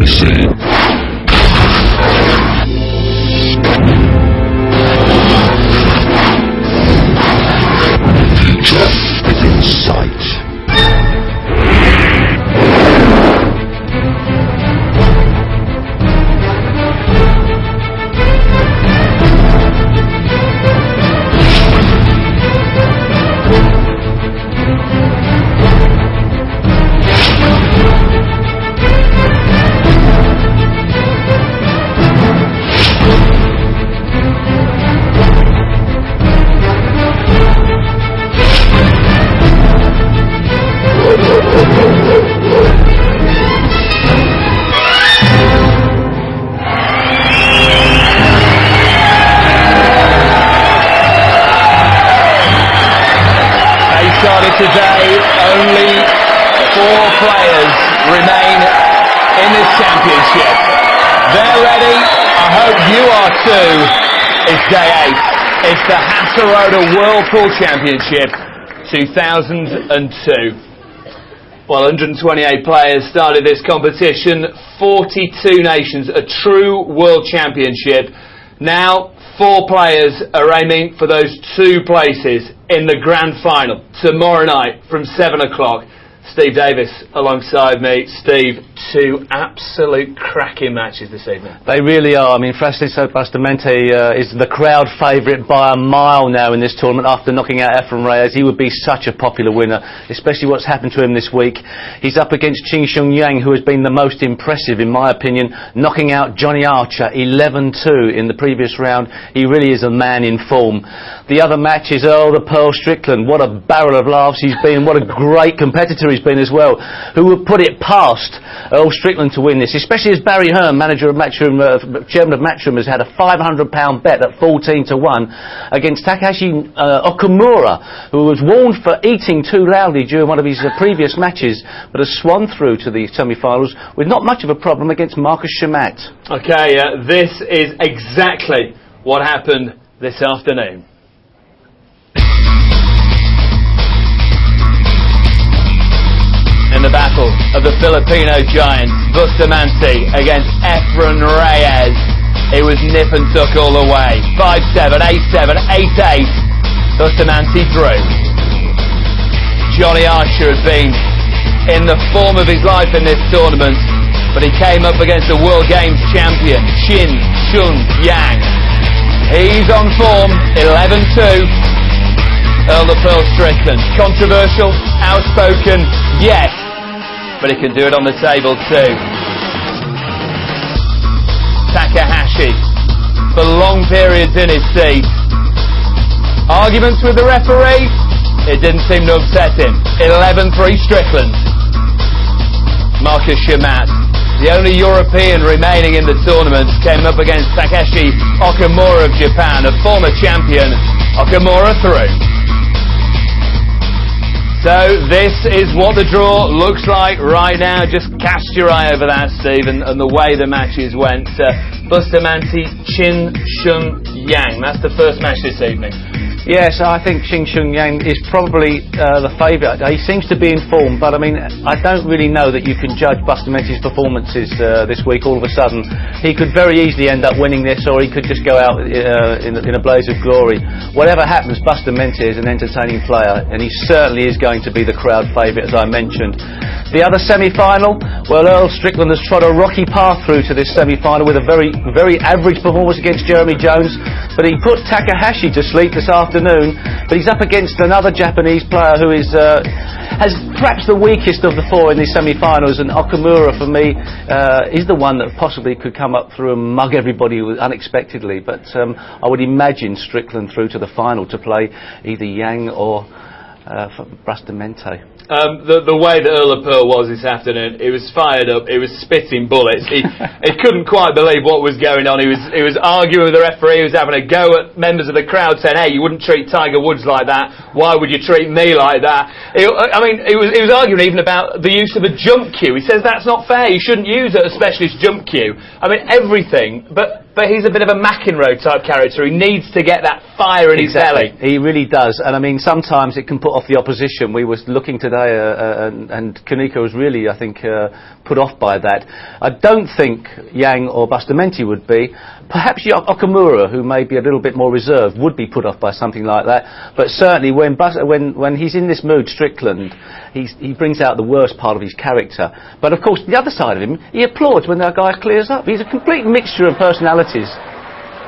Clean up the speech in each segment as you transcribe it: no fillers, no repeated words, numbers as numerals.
supremacy. Future within sight. Today, only 4 players remain in this championship. They're ready. I hope you are too. It's day 8. It's the Hasseröder Whirlpool Championship 2002. Well, 128 players started this competition, 42 nations, a true world championship. Now, 4 players are aiming for those 2 places in the grand final tomorrow night from 7 o'clock. Steve Davis alongside me. Steve, 2 absolute cracking matches this evening. They really are. I mean, Bustamante is the crowd favourite by a mile now in this tournament after knocking out Efren Reyes. He would be such a popular winner, especially what's happened to him this week. He's up against Ching Shun, who has been the most impressive, in my opinion, knocking out Johnny Archer 11-2 in the previous round. He really is a man in form. The other match is Earl the Pearl Strickland. What a barrel of laughs he's been. What a great competitor he's been as well. Who would put it past Earl Strickland to win this, especially as Barry Hearn, manager of Matchroom, chairman of Matchroom, has had a £500 bet at 14-1 against Takashi Okamura, who was warned for eating too loudly during one of his previous matches, but has swung through to the semi-finals with not much of a problem against Marcus Shamat. Okay, this is exactly what happened this afternoon. In the battle of the Filipino giants, Bustamante against Efren Reyes. It was nip and tuck all the way. 5-7, 8-7, 8-8. Bustamante drew. Johnny Archer had been in the form of his life in this tournament, but he came up against the World Games champion, Ching Shun. He's on form, 11-2. Earl the Pearl Strickland. Controversial, outspoken, yes. But he can do it on the table too. Takahashi, for long periods in his seat. Arguments with the referee, it didn't seem to upset him. 11-3 Strickland. Marcus Shamat, the only European remaining in the tournament, came up against Takeshi Okamura of Japan, a former champion. Okamura through. So this is what the draw looks like right now. Just cast your eye over that, Steve, and the way the matches went. Bustamante, Ching Shun. That's the first match this evening. Yes, I think Ching Shun is probably the favourite. He seems to be in form, but I mean, I don't really know that you can judge Bustamante's performances this week all of a sudden. He could very easily end up winning this, or he could just go out in a blaze of glory. Whatever happens, Bustamante is an entertaining player, and he certainly is going to be the crowd favourite, as I mentioned. The other semi-final, well, Earl Strickland has trod a rocky path through to this semi-final with a very, very average performance against Jeremy Jones, but he put Takahashi to sleep this afternoon. But he's up against another Japanese player who is has perhaps the weakest of the 4 in these semi-finals, and Okamura, for me, is the one that possibly could come up through and mug everybody unexpectedly. But I would imagine Strickland through to the final to play either Yang or Bustamante. The way that Earl of Pearl was this afternoon, he was fired up, he was spitting bullets, he couldn't quite believe what was going on. He was arguing with the referee, he was having a go at members of the crowd saying, hey, you wouldn't treat Tiger Woods like that, why would you treat me like that? He was arguing even about the use of a jump cue. He says that's not fair, you shouldn't use a specialist jump cue. I mean, everything, but but he's a bit of a McEnroe type character. He needs to get that fire in his belly. He really does, and I mean sometimes it can put off the opposition. We were looking today, and Kaneko was really, I think, put off by that. I don't think Yang or Bustamante would be. Perhaps Okamura, who may be a little bit more reserved, would be put off by something like that. But certainly when he's in this mood, Strickland, he brings out the worst part of his character. But of course, the other side of him, he applauds when that guy clears up. He's a complete mixture of personalities.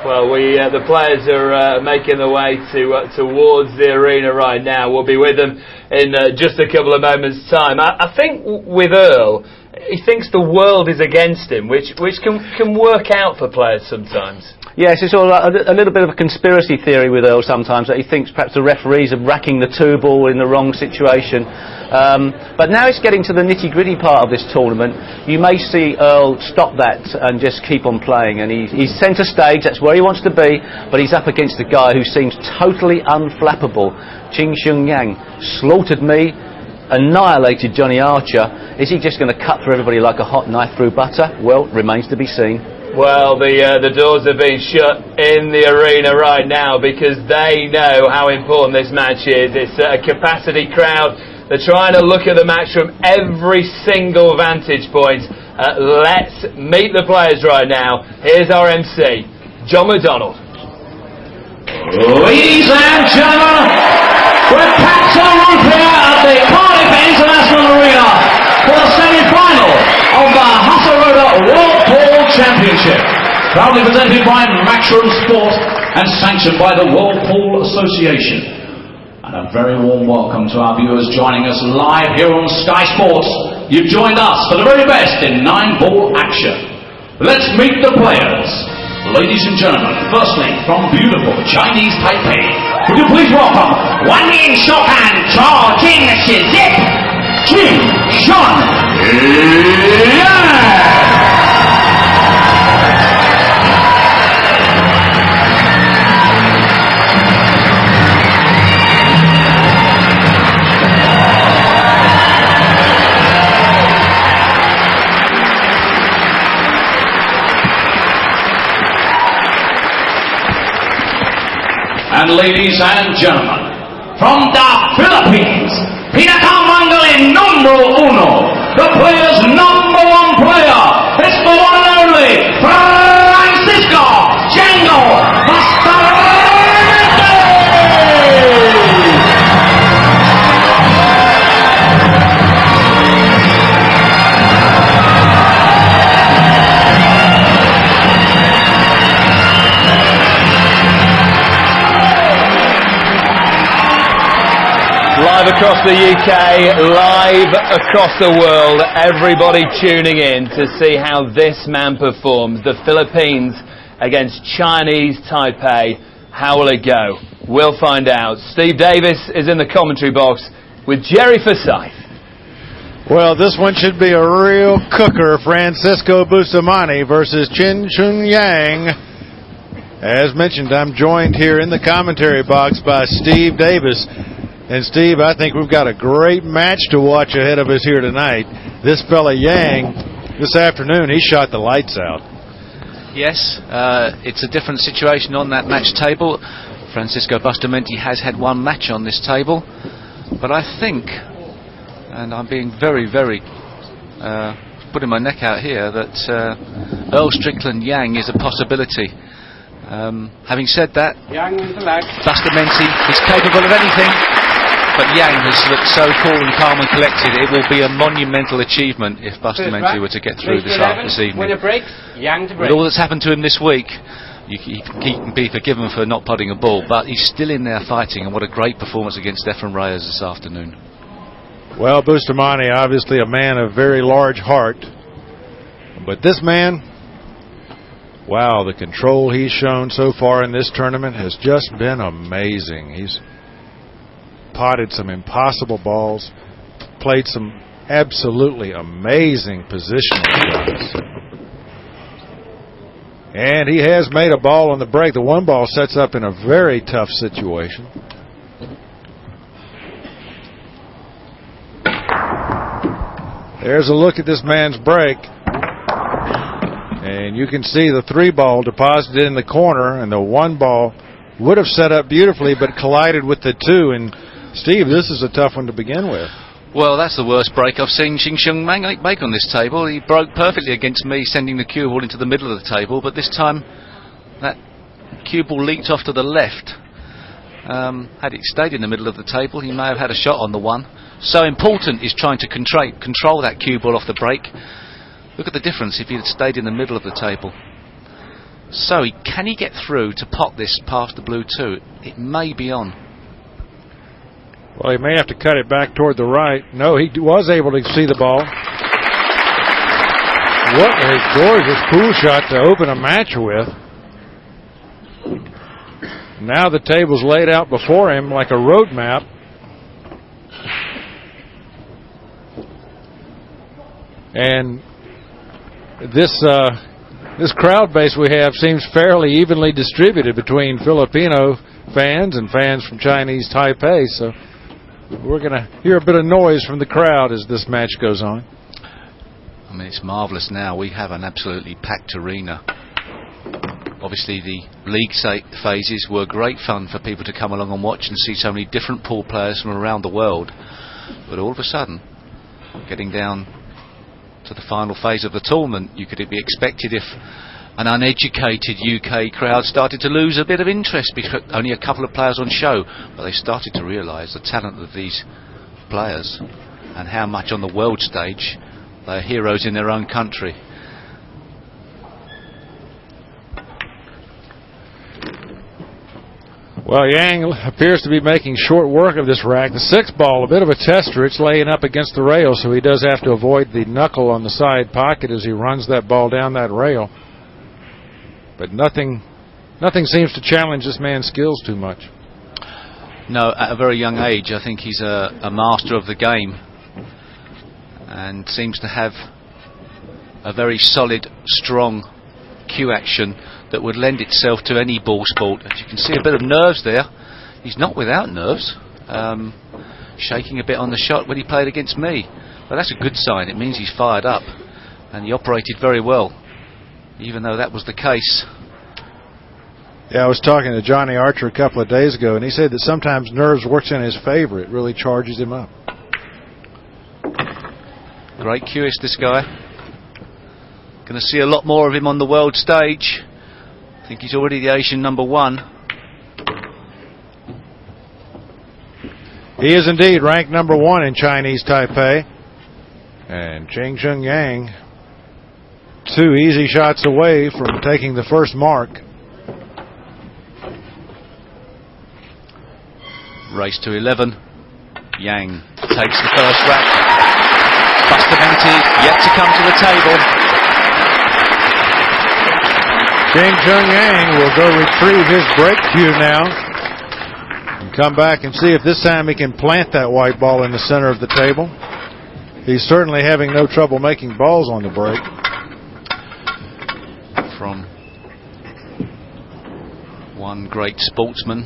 Well, the players are making their way towards the arena right now. We'll be with them in just a couple of moments' time. I think with Earl, he thinks the world is against him, which can work out for players sometimes. Yes, it's all a little bit of a conspiracy theory with Earl sometimes, that he thinks perhaps the referees are racking the 2-ball in the wrong situation. But now it's getting to the nitty-gritty part of this tournament. You may see Earl stop that and just keep on playing, and he's centre stage, that's where he wants to be, but he's up against a guy who seems totally unflappable. Ching Shun slaughtered me, annihilated Johnny Archer. Is he just going to cut through everybody like a hot knife through butter? Well, remains to be seen. Well, the doors are being shut in the arena right now because they know how important this match is. It's a capacity crowd. They're trying to look at the match from every single vantage point. Let's meet the players right now. Here's our MC, John McDonald. Ladies and gentlemen, we're packed on here at the Cardiff International Arena for the semi-final of the Hasseröder World Pool Championship, proudly presented by Matchroom Sport and sanctioned by the World Pool Association. And a very warm welcome to our viewers joining us live here on Sky Sports. You've joined us for the very best in 9-ball action. Let's meet the players. Ladies and gentlemen, firstly from beautiful Chinese Taipei, would you please welcome Wan Yin Shokan Chao Jing Shizip Ching Shun. And ladies and gentlemen, from the Philippines, Pinakamangaling numero uno, the player's #1 player, it's the one and only Francisco Django Bustamante! Live across the UK, live across the world, everybody tuning in to see how this man performs. The Philippines against Chinese Taipei. How will it go? We'll find out. Steve Davis is in the commentary box with Jerry Forsyth. Well, this one should be a real cooker. Francisco Bustamante versus Ching Shun. As mentioned, I'm joined here in the commentary box by Steve Davis. And Steve, I think we've got a great match to watch ahead of us here tonight. This fella Yang, this afternoon, he shot the lights out. Yes, it's a different situation on that match table. Francisco Bustamante has had one match on this table, but I think, and I'm being very, very putting my neck out here, that Earl Strickland Yang is a possibility. Having said that, Bustamante is capable of anything, but Yang has looked so cool and calm and collected. It will be a monumental achievement if Bustamante were to get through this evening. With all that's happened to him this week, he can be forgiven for not putting a ball, but he's still in there fighting, and what a great performance against Efren Reyes this afternoon. Well, Bustamante, obviously a man of very large heart, but this man, wow, the control he's shown so far in this tournament has just been amazing. He's potted some impossible balls, played some absolutely amazing positional shots. And he has made a ball on the break. The one ball sets up in a very tough situation. There's a look at this man's break. And you can see the 3-ball deposited in the corner, and the 1-ball would have set up beautifully but collided with the 2. And Steve, this is a tough one to begin with. Well, that's the worst break I've seen Ching Shun make on this table. He broke perfectly against me, sending the cue ball into the middle of the table, but this time that cue ball leaked off to the left. Had it stayed in the middle of the table, he may have had a shot on the 1. So important is trying to control that cue ball off the break. Look at the difference if he had stayed in the middle of the table. So can he get through to pot this past the blue 2? It may be on. Well, he may have to cut it back toward the right. No, he was able to see the ball. What a gorgeous pool shot to open a match with. Now the table's laid out before him like a road map. And this crowd base we have seems fairly evenly distributed between Filipino fans and fans from Chinese Taipei. So we're going to hear a bit of noise from the crowd as this match goes on. I mean, it's marvellous now. We have an absolutely packed arena. Obviously, the league phases were great fun for people to come along and watch and see so many different pool players from around the world. But all of a sudden, getting down to the final phase of the tournament, you could be expected if an uneducated UK crowd started to lose a bit of interest because only a couple of players on show, but they started to realise the talent of these players and how much on the world stage they are heroes in their own country. Well, Yang appears to be making short work of this rack. The 6-ball, a bit of a tester. It's laying up against the rail, so he does have to avoid the knuckle on the side pocket as he runs that ball down that rail. But nothing seems to challenge this man's skills too much. No, at a very young age, I think he's a master of the game and seems to have a very solid, strong cue action that would lend itself to any ball sport. As you can see, a bit of nerves there. He's not without nerves. Shaking a bit on the shot when he played against me. But that's a good sign. It means he's fired up. And he operated very well, even though that was the case. Yeah, I was talking to Johnny Archer a couple of days ago, and he said that sometimes nerves works in his favor. It really charges him up. Great cueist, this guy. Going to see a lot more of him on the world stage. I think he's already the Asian #1. He is indeed ranked #1 in Chinese Taipei. And Ching Shun Yang, 2 easy shots away from taking the first mark. Race to 11. Yang takes the first rack. Bustamante yet to come to the table. Ching Shun Yang will go retrieve his break cue now and come back and see if this time he can plant that white ball in the center of the table. He's certainly having no trouble making balls on the break. From one great sportsman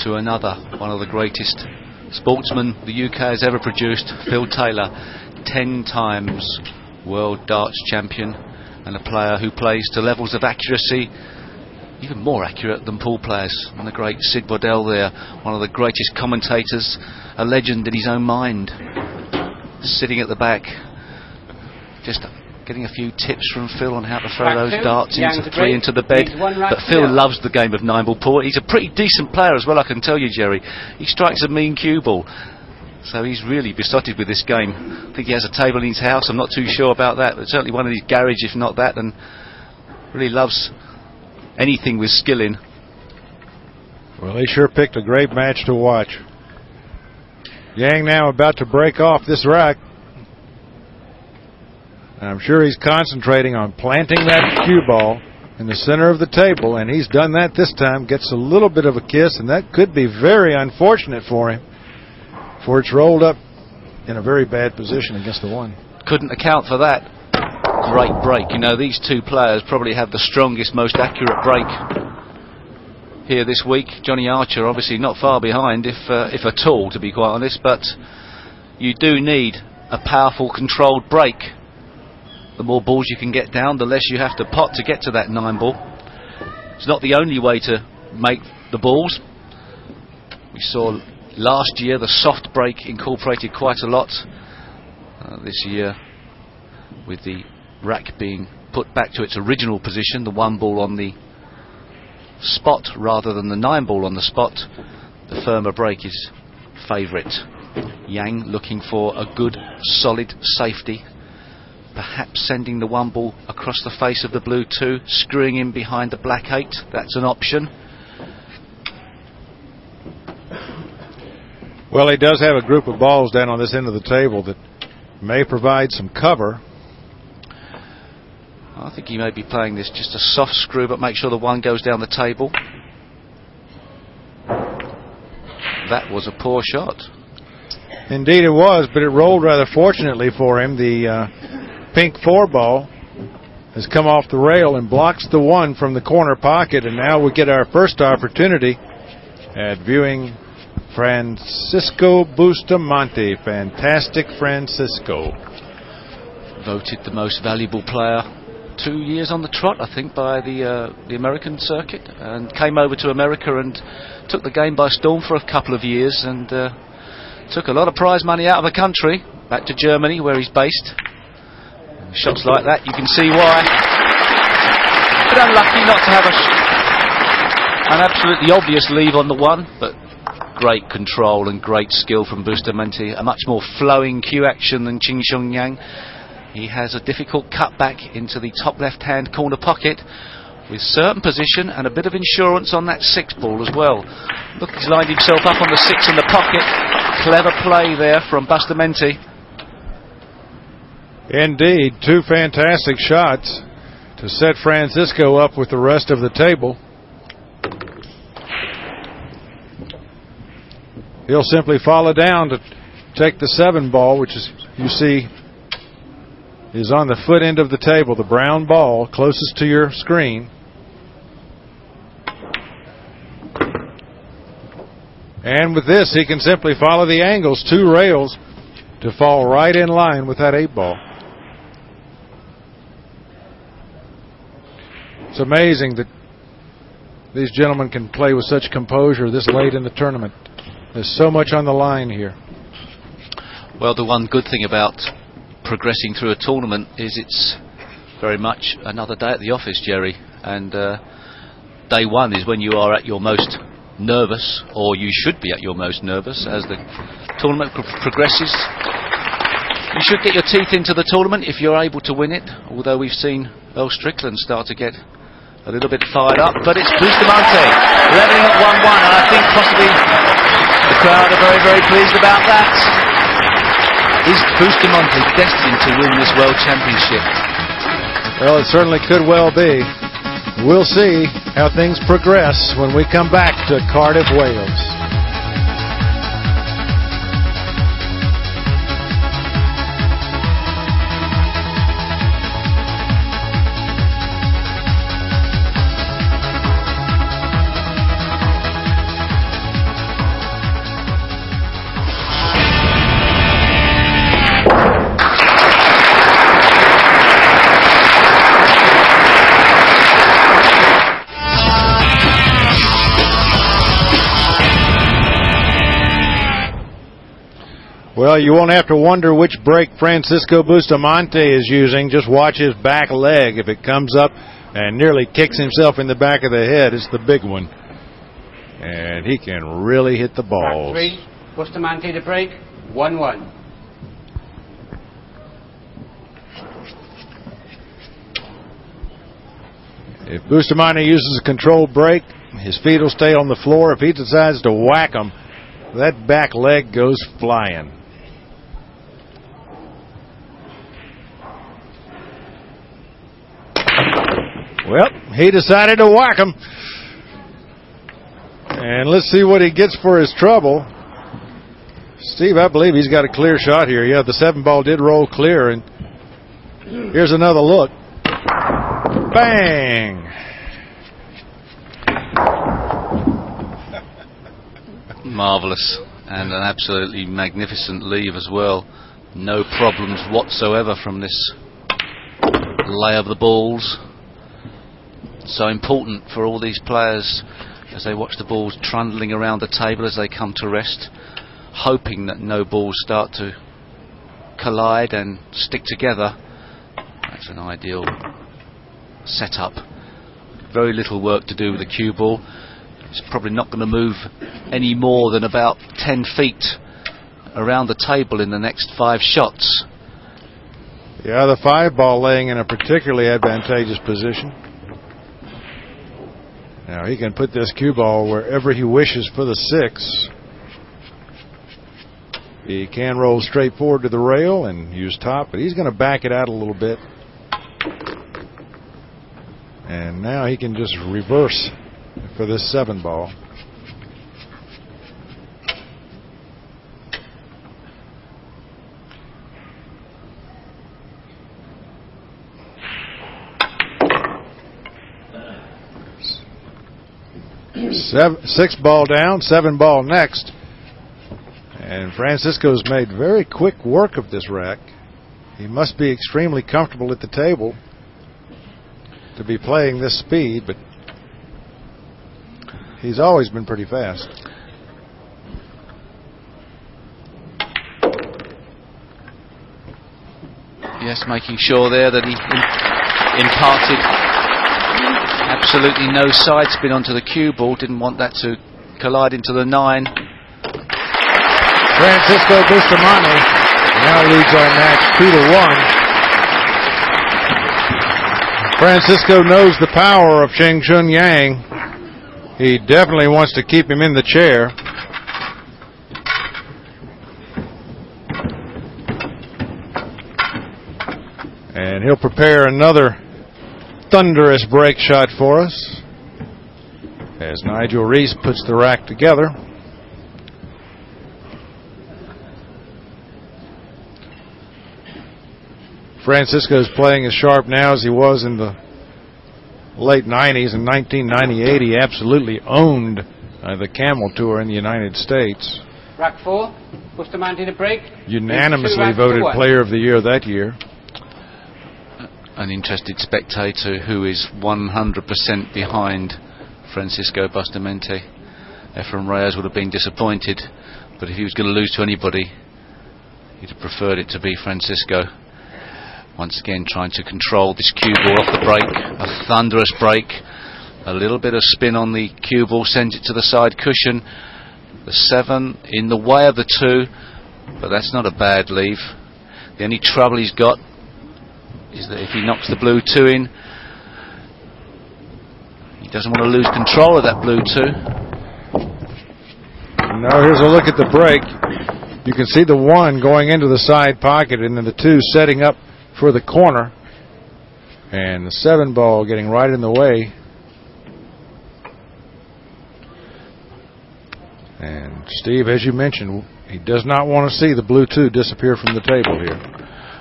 to another, one of the greatest sportsmen the UK has ever produced, Phil Taylor, 10 times world darts champion, and a player who plays to levels of accuracy even more accurate than pool players. And the great Sid Waddell there, one of the greatest commentators, a legend in his own mind, sitting at the back, just getting a few tips from Phil on how to throw those darts into the bed. But Phil loves the game of 9-ball pool. He's a pretty decent player as well, I can tell you, Jerry. He strikes a mean cue ball. So he's really besotted with this game. I think he has a table in his house. I'm not too sure about that, but certainly one in his garage, if not that, and really loves anything with skill in. Well, he sure picked a great match to watch. Yang now about to break off this rack. I'm sure he's concentrating on planting that cue ball in the center of the table, and he's done that this time. Gets a little bit of a kiss, and that could be very unfortunate for him, for it's rolled up in a very bad position against the 1. Couldn't account for that. Great break. You know, these two players probably have the strongest, most accurate break here this week. Johnny Archer obviously not far behind, if at all, to be quite honest, but you do need a powerful, controlled break The more balls you can get down, the less you have to pot to get to that 9 ball. It's not the only way to make the balls. We saw last year the soft break incorporated quite a lot. This year, with the rack being put back to its original position, the 1 ball on the spot rather than the 9 ball on the spot, the firmer break is favourite. Yang looking for a good solid safety, perhaps sending the 1 ball across the face of the blue 2, screwing in behind the black 8. That's an option. Well, he does have a group of balls down on this end of the table that may provide some cover. I think he may be playing this just a soft screw, but make sure the 1 goes down the table. That was a poor shot. Indeed it was, but it rolled rather fortunately for him. The pink 4 ball has come off the rail and blocks the 1 from the corner pocket, and now we get our first opportunity at viewing Francisco Bustamante. Fantastic Francisco. Voted the most valuable player 2 years on the trot, I think, by the American circuit, and came over to America and took the game by storm for a couple of years, and took a lot of prize money out of the country back to Germany, where he's based. Shots like that, you can see why. But unlucky not to have an absolutely obvious leave on the 1, but great control and great skill from Bustamante. A much more flowing cue action than Ching Shun. He has a difficult cutback into the top left-hand corner pocket with certain position and a bit of insurance on that 6 ball as well. Look, he's lined himself up on the 6 in the pocket. Clever play there from Bustamante. Indeed, 2 fantastic shots to set Francisco up with the rest of the table. He'll simply follow down to take the 7 ball, which is, you see, is on the foot end of the table, the brown ball closest to your screen. And with this, he can simply follow the angles, 2 rails, to fall right in line with that 8 ball. It's amazing that these gentlemen can play with such composure this late in the tournament. There's so much on the line here. Well, the one good thing about progressing through a tournament is it's very much another day at the office, Jerry. And day 1 is when you are at your most nervous, or you should be at your most nervous as the tournament progresses. You should get your teeth into the tournament if you're able to win it, although we've seen Earl Strickland start to get a little bit fired up. But it's Bustamante levelling at 1-1, and I think possibly the crowd are very, very pleased about that. Is Bustamante destined to win this World Championship? Well, it certainly could well be. We'll see how things progress when we come back to Cardiff, Wales. Well, you won't have to wonder which break Francisco Bustamante is using. Just watch his back leg. If it comes up and nearly kicks himself in the back of the head, it's the big one. And he can really hit the balls. Back 3, Bustamante to break, 1-1. If Bustamante uses a controlled break, his feet will stay on the floor. If he decides to whack them, that back leg goes flying. Well, he decided to whack him. And let's see what he gets for his trouble. Steve, I believe he's got a clear shot here. Yeah, the 7 ball did roll clear. And here's another look. Bang! Marvellous. And an absolutely magnificent leave as well. No problems whatsoever from this lay of the balls. So important for all these players as they watch the balls trundling around the table as they come to rest, hoping that no balls start to collide and stick together. That's an ideal setup. Very little work to do with the cue ball. It's probably not going to move any more than about 10 feet around the table in the next 5 shots. Yeah, the 5 ball laying in a particularly advantageous position. Now he can put this cue ball wherever he wishes for the 6. He can roll straight forward to the rail and use top, but he's going to back it out a little bit. And now he can just reverse for this 7 ball. Six ball down, 7 ball next. And Francisco's made very quick work of this rack. He must be extremely comfortable at the table to be playing this speed, but he's always been pretty fast. Yes, making sure there that he imparted absolutely no side spin onto the cue ball. Didn't want that to collide into the 9. Francisco Bustamante now leads our match 2-1. Francisco knows the power of Ching Shun Yang. He definitely wants to keep him in the chair. And he'll prepare another thunderous break shot for us as Nigel Reese puts the rack together. Francisco's playing as sharp now as he was in the late 90s. In 1998, he absolutely owned the Camel Tour in the United States. Rack 4, Bustamante to break. Unanimously voted Player of the Year that year. An interested spectator who is 100% behind Francisco Bustamante. Efren Reyes would have been disappointed, but if he was going to lose to anybody, he'd have preferred it to be Francisco. Once again trying to control this cue ball off the break. A thunderous break. A little bit of spin on the cue ball sends it to the side cushion. The 7 in the way of the 2, but that's not a bad leave. The only trouble he's got is that if he knocks the blue 2 in, he doesn't want to lose control of that blue 2. Now here's a look at the break. You can see the 1 going into the side pocket and then the 2 setting up for the corner, and the 7 ball getting right in the way. And Steve, as you mentioned, he does not want to see the blue 2 disappear from the table here.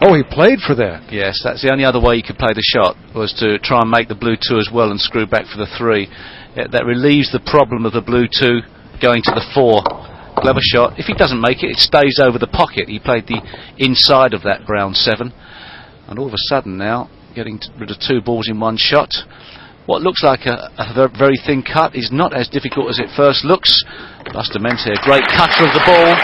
Oh, he played for that. Yes, that's the only other way you could play the shot, was to try and make the blue 2 as well and screw back for the 3. That relieves the problem of the blue 2 going to the 4. Clever shot. If he doesn't make it, it stays over the pocket. He played the inside of that brown 7. And all of a sudden now, getting rid of 2 balls in 1 shot. What looks like a very thin cut is not as difficult as it first looks. Bustamante, a great cutter of the ball.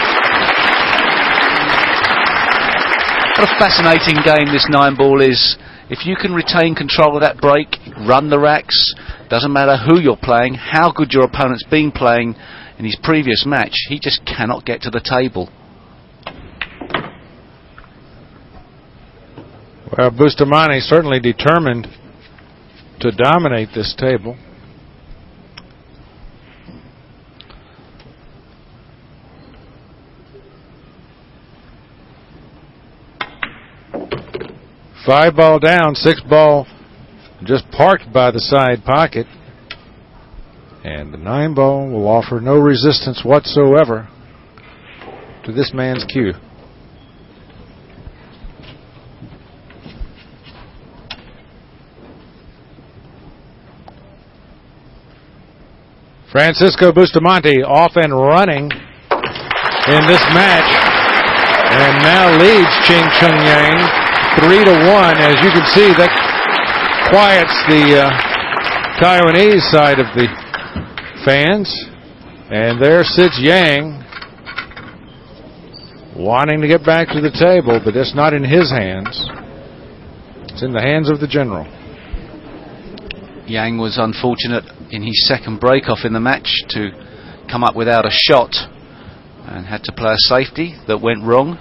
What a fascinating game this 9 ball is. If you can retain control of that break, run the racks, doesn't matter who you're playing, how good your opponent's been playing in his previous match, he just cannot get to the table. Well, Bustamante certainly determined to dominate this table. Five ball down, 6 ball just parked by the side pocket. And the 9 ball will offer no resistance whatsoever to this man's cue. Francisco Bustamante off and running in this match, and now leads Ching Shun Yang 3-1. As you can see, that quiets the Taiwanese side of the fans. And there sits Yang, wanting to get back to the table, but it's not in his hands. It's in the hands of the general. Yang was unfortunate in his second break-off in the match to come up without a shot and had to play a safety that went wrong.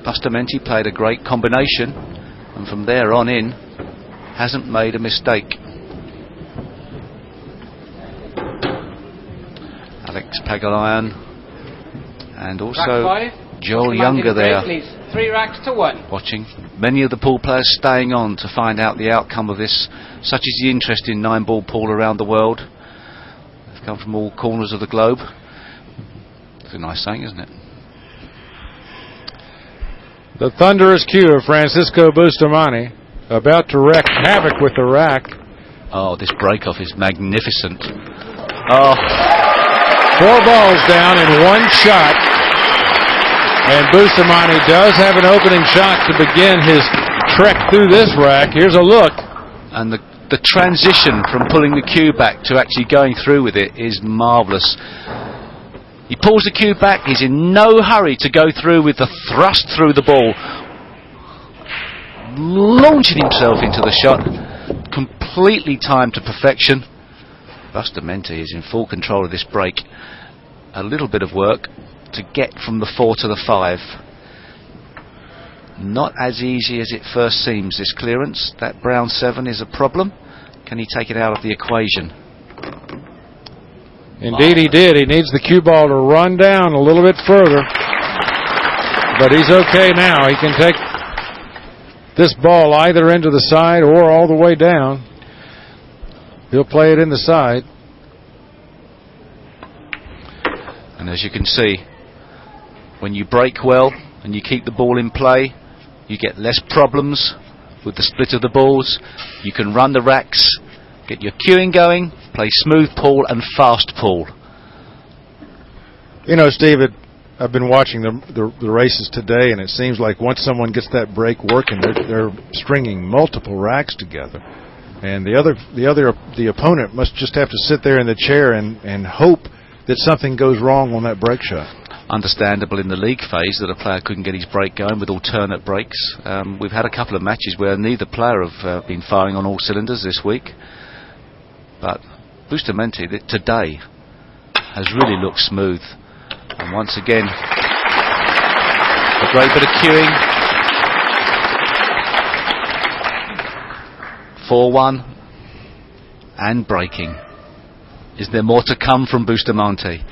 Bustamante played a great combination and from there on in hasn't made a mistake. Alex Pagulayan and also Joel Younger there, 3 racks to 1. watching. Many of the pool players staying on to find out the outcome of this. Such is the interest in 9-ball pool around the world. They've come from all corners of the globe. It's a nice saying, isn't it? The thunderous cue of Francisco Bustamante, about to wreak havoc with the rack. Oh, this break-off is magnificent. Oh, 4 balls down in 1 shot. And Bustamante does have an opening shot to begin his trek through this rack. Here's a look. and the transition from pulling the cue back to actually going through with it is marvellous. He pulls the cue back, he's in no hurry to go through with the thrust through the ball, launching himself into the shot, completely timed to perfection. Bustamante is in full control of this break. A little bit of work to get from the 4 to the 5. Not as easy as it first seems, this clearance. That brown 7 is a problem. Can he take it out of the equation? Indeed he did. He needs the cue ball to run down a little bit further. But he's okay now. He can take this ball either into the side or all the way down. He'll play it in the side. And as you can see, when you break well and you keep the ball in play, you get less problems with the split of the balls. You can run the racks, get your cueing going, play smooth pool and fast pool. You know, Steve, I've been watching the races today, and it seems like once someone gets that break working, they're stringing multiple racks together, and the opponent must just have to sit there in the chair and hope that something goes wrong on that break shot. Understandable in the league phase that a player couldn't get his break going with alternate breaks. We've had a couple of matches where neither player have been firing on all cylinders this week, but Bustamante today has really looked smooth, and once again a great bit of cueing. 4-1 and breaking. Is there more to come from Bustamante?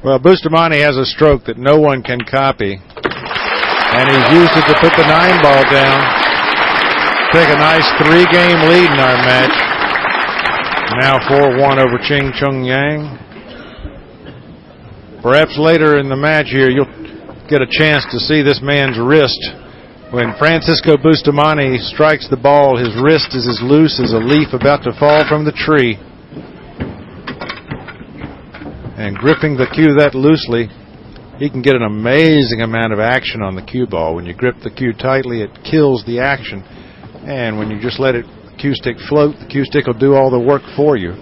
Well, Bustamante has a stroke that no one can copy, and he's used it to put the 9-ball down, take a nice 3-game lead in our match. Now 4-1 over Ching Shun. Perhaps later in the match here you'll get a chance to see this man's wrist. When Francisco Bustamante strikes the ball, his wrist is as loose as a leaf about to fall from the tree. And gripping the cue that loosely, he can get an amazing amount of action on the cue ball. When you grip the cue tightly, it kills the action. And when you just let the cue stick float, the cue stick will do all the work for you.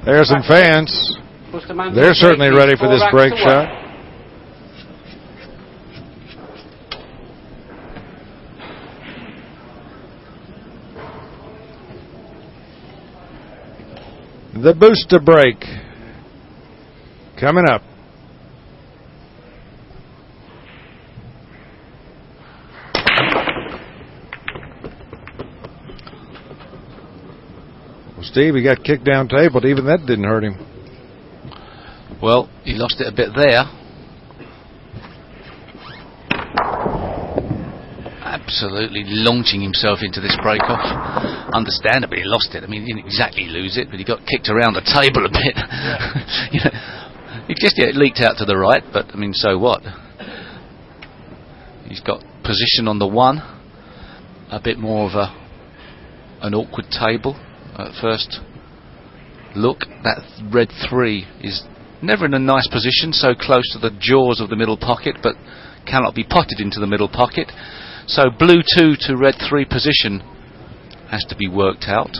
There's some fans. They're certainly ready for this break shot. The booster break coming up. Steve, he got kicked down tabled. Even that didn't hurt him. Well, he lost it a bit there. Absolutely launching himself into this break-off. Understandably, he lost it. I mean, he didn't exactly lose it, but he got kicked around the table a bit. Yeah. You know, it leaked out to the right, but I mean, so what? He's got position on the 1. a bit more of an awkward table at first look. That red 3 is never in a nice position, so close to the jaws of the middle pocket, but cannot be potted into the middle pocket. So blue 2 to red 3 position has to be worked out.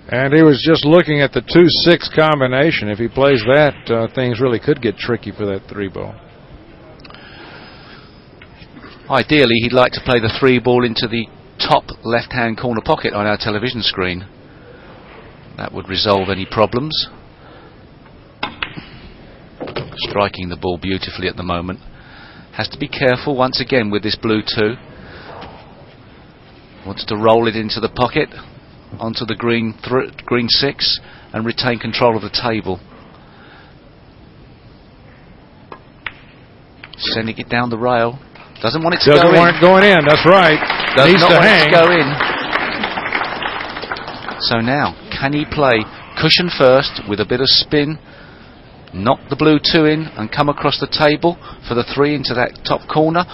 And he was just looking at the 2-6 combination. If he plays that, things really could get tricky for that 3 ball. Ideally, he'd like to play the 3 ball into the top left-hand corner pocket on our television screen. That would resolve any problems. Striking the ball beautifully at the moment. Has to be careful once again with this blue 2. Wants to roll it into the pocket, onto the green 6, and retain control of the table. Sending it down the rail. Doesn't want it to go in. Doesn't want it going in, that's right. Does not want hang. it to go in. So now, can he play cushion first with a bit of spin, knock the blue 2 in and come across the table for the 3 into that top corner,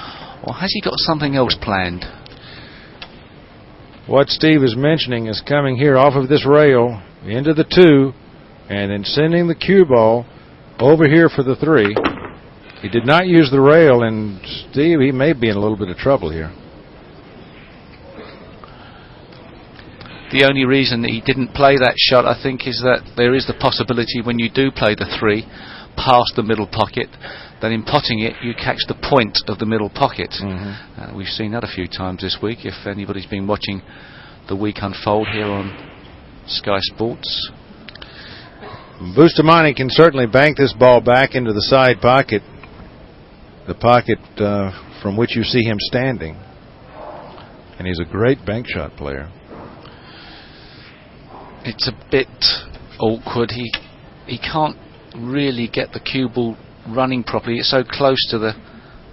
or has he got something else planned? What Steve is mentioning is coming here off of this rail into the 2 and then sending the cue ball over here for the 3. He did not use the rail, and Steve, he may be in a little bit of trouble here. The only reason that he didn't play that shot, I think, is that there is the possibility when you do play the 3 past the middle pocket, that in potting it you catch the point of the middle pocket. We've seen that a few times this week, if anybody's been watching the week unfold here on Sky Sports. Bustamante can certainly bank this ball back into the side pocket, the pocket from which you see him standing, and he's a great bank shot player. It's a bit awkward. He can't really get the cue ball running properly. It's so close to the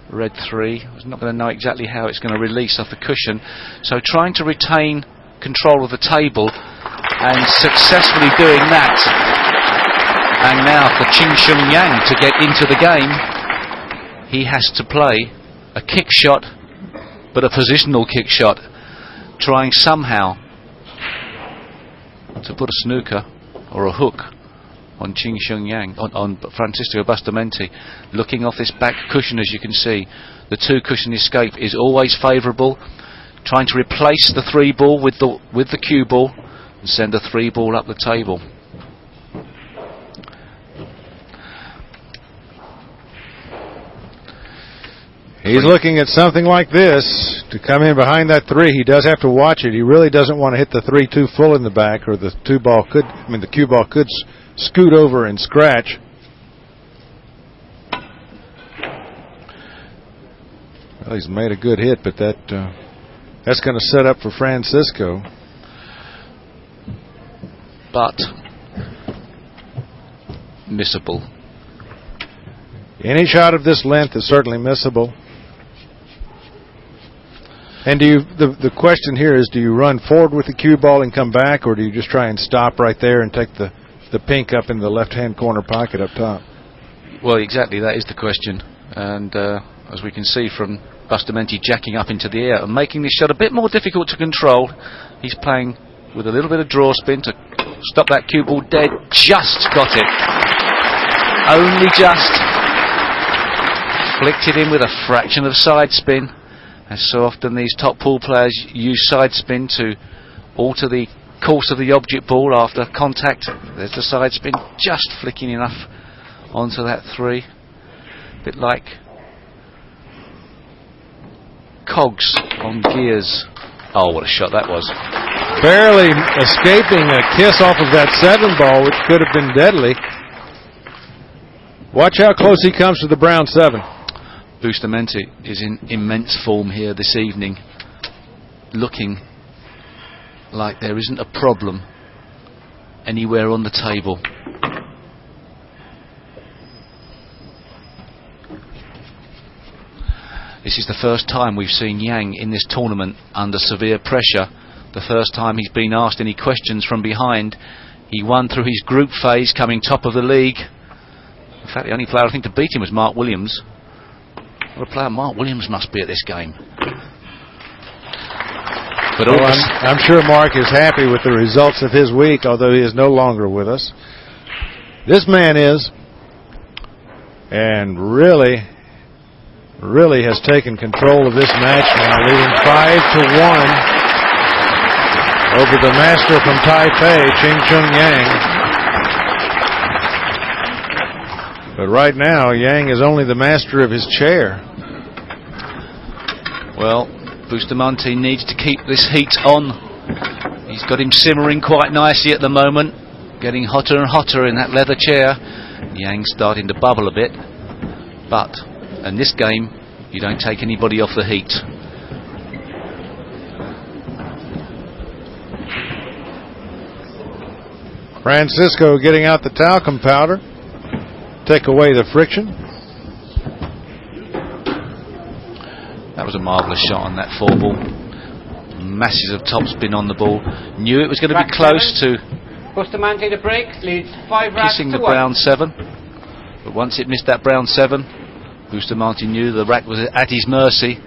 red 3. He's not going to know exactly how it's going to release off the cushion. So trying to retain control of the table and successfully doing that. And now for Ching Shun to get into the game, he has to play a kick shot, but a positional kick shot, trying somehow to put a snooker or a hook on Ching Shun on Francisco Bustamante. Looking off this back cushion, as you can see, the 2 cushion escape is always favourable. Trying to replace the 3 ball with the cue ball and send a 3 ball up the table. He's looking at something like this to come in behind that 3. He does have to watch it. He really doesn't want to hit the 3 too full in the back, or the cue ball could scoot over and scratch. Well, he's made a good hit, but that's going to set up for Francisco. But missable. Any shot of this length is certainly missable. And the question here is, do you run forward with the cue ball and come back, or do you just try and stop right there and take the pink up in the left-hand corner pocket up top? Well, exactly, that is the question. And as we can see from Bustamante jacking up into the air and making this shot a bit more difficult to control, he's playing with a little bit of draw spin to stop that cue ball dead. Just got it. Only just. Flicked it in with a fraction of side spin. As so often these top pool players use side spin to alter the course of the object ball after contact. There's the side spin, just flicking enough onto that 3. A bit like cogs on gears. Oh, what a shot that was. Barely escaping a kiss off of that 7 ball, which could have been deadly. Watch how close he comes to the brown 7. Bustamante is in immense form here this evening, looking like there isn't a problem anywhere on the table. This is the first time we've seen Yang in this tournament under severe pressure. The first time he's been asked any questions from behind. He won through his group phase, coming top of the league. In fact, the only player I think to beat him was Mark Williams. What a player Mark Williams must be at this game. But well, I'm sure Mark is happy with the results of his week, although he is no longer with us. This man is, and really has taken control of this match now, leading 5-1 over the master from Taipei, Ching Shun Yang. But right now, Yang is only the master of his chair. Well, Bustamante needs to keep this heat on. He's got him simmering quite nicely at the moment, getting hotter and hotter in that leather chair. Yang's starting to bubble a bit, but in this game you don't take anybody off the heat. Francisco getting out the talcum powder, take away the friction. That was a marvellous shot on that 4-ball. Masses of topspin on the ball. Knew it was going to be close to Bustamante to break, leads 5 racks kissing to the 1. brown 7. But once it missed that brown 7, Bustamante knew the rack was at his mercy.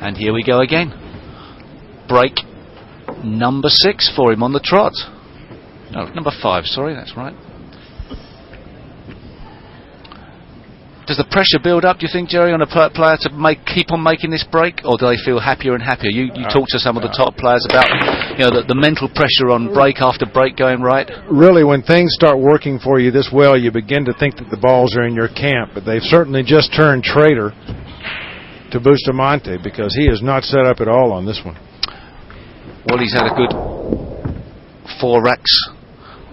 And here we go again. Break number 6 for him on the trot. No, number 5, sorry, that's right. Does the pressure build up, do you think, Jerry, on a player to keep on making this break, or do they feel happier and happier? You talk to some of the top players about, you know, the mental pressure on break after break going right. Really, when things start working for you this well, you begin to think that the balls are in your camp. But they've certainly just turned traitor to Bustamante, because he is not set up at all on this one. Well, he's had a good 4 racks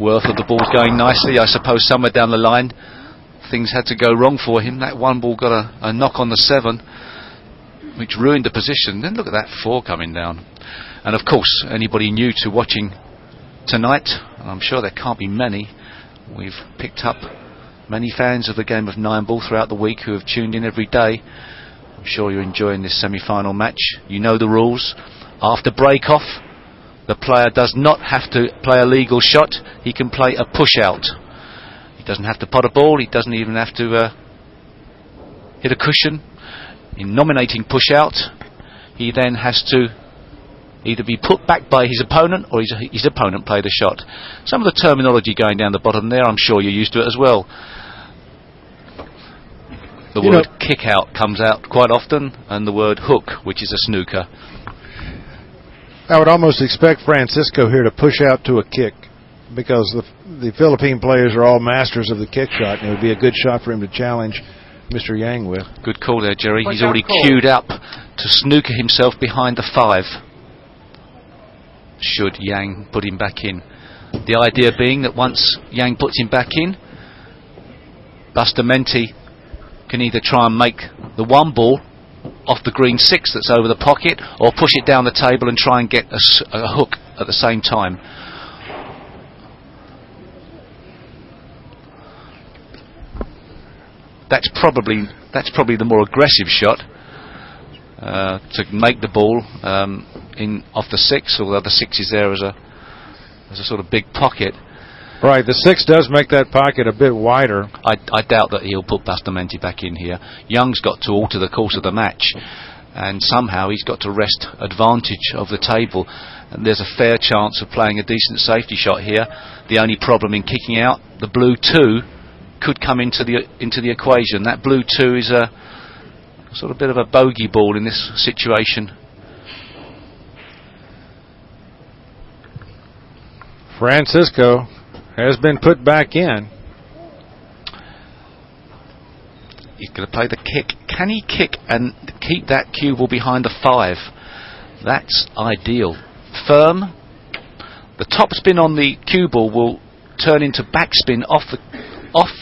worth of the balls going nicely. I suppose somewhere down the line things had to go wrong for him. That 1 ball got a knock on the 7, which ruined the position. Then look at that 4 coming down. And of course, anybody new to watching tonight, and I'm sure there can't be many, we've picked up many fans of the game of 9-ball throughout the week who have tuned in every day. I'm sure you're enjoying this semi-final match. You know the rules. After break-off, the player does not have to play a legal shot. He can play a push-out. He doesn't have to pot a ball. He doesn't even have to hit a cushion. In nominating push-out, he then has to either be put back by his opponent, or his opponent play the shot. Some of the terminology going down the bottom there, I'm sure you're used to it as well. The word kick out comes out quite often, and the word hook, which is a snooker. I would almost expect Francisco here to push out to a kick, because the Philippine players are all masters of the kick shot, and it would be a good shot for him to challenge Mr. Yang with. Good call there, Jerry. He's already queued up to snooker himself behind the 5, should Yang put him back in. The idea being that once Yang puts him back in, Bustamante can either try and make the 1 ball off the green 6 that's over the pocket, or push it down the table and try and get a hook at the same time. That's probably the more aggressive shot, to make the ball in off the 6, although the 6 is there as a sort of big pocket. Right, the 6 does make that pocket a bit wider. I doubt that he'll put Bustamante back in here. Young's got to alter the course of the match, and somehow he's got to wrest advantage of the table, and there's a fair chance of playing a decent safety shot here. The only problem in kicking out, the blue 2 could come into the equation. That blue 2 is a sort of bit of a bogey ball in this situation. Francisco has been put back in. He's going to play the kick. Can he kick and keep that cue ball behind the 5? That's ideal. Firm. The top spin on the cue ball will turn into backspin off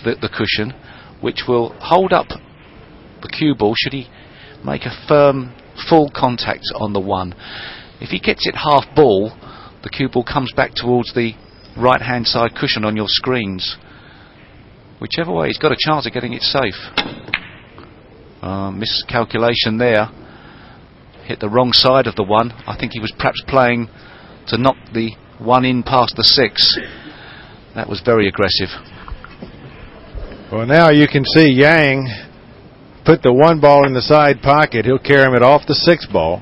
the cushion, which will hold up the cue ball should he make a firm full contact on the 1. If he gets it half ball, the cue ball comes back towards the right hand side cushion on your screens. Whichever way, he's got a chance of getting it safe. Miscalculation there. Hit the wrong side of the 1. I think he was perhaps playing to knock the 1 in past the 6. That was very aggressive. Well, now you can see Yang put the 1 ball in the side pocket. He'll carry him it off the 6 ball.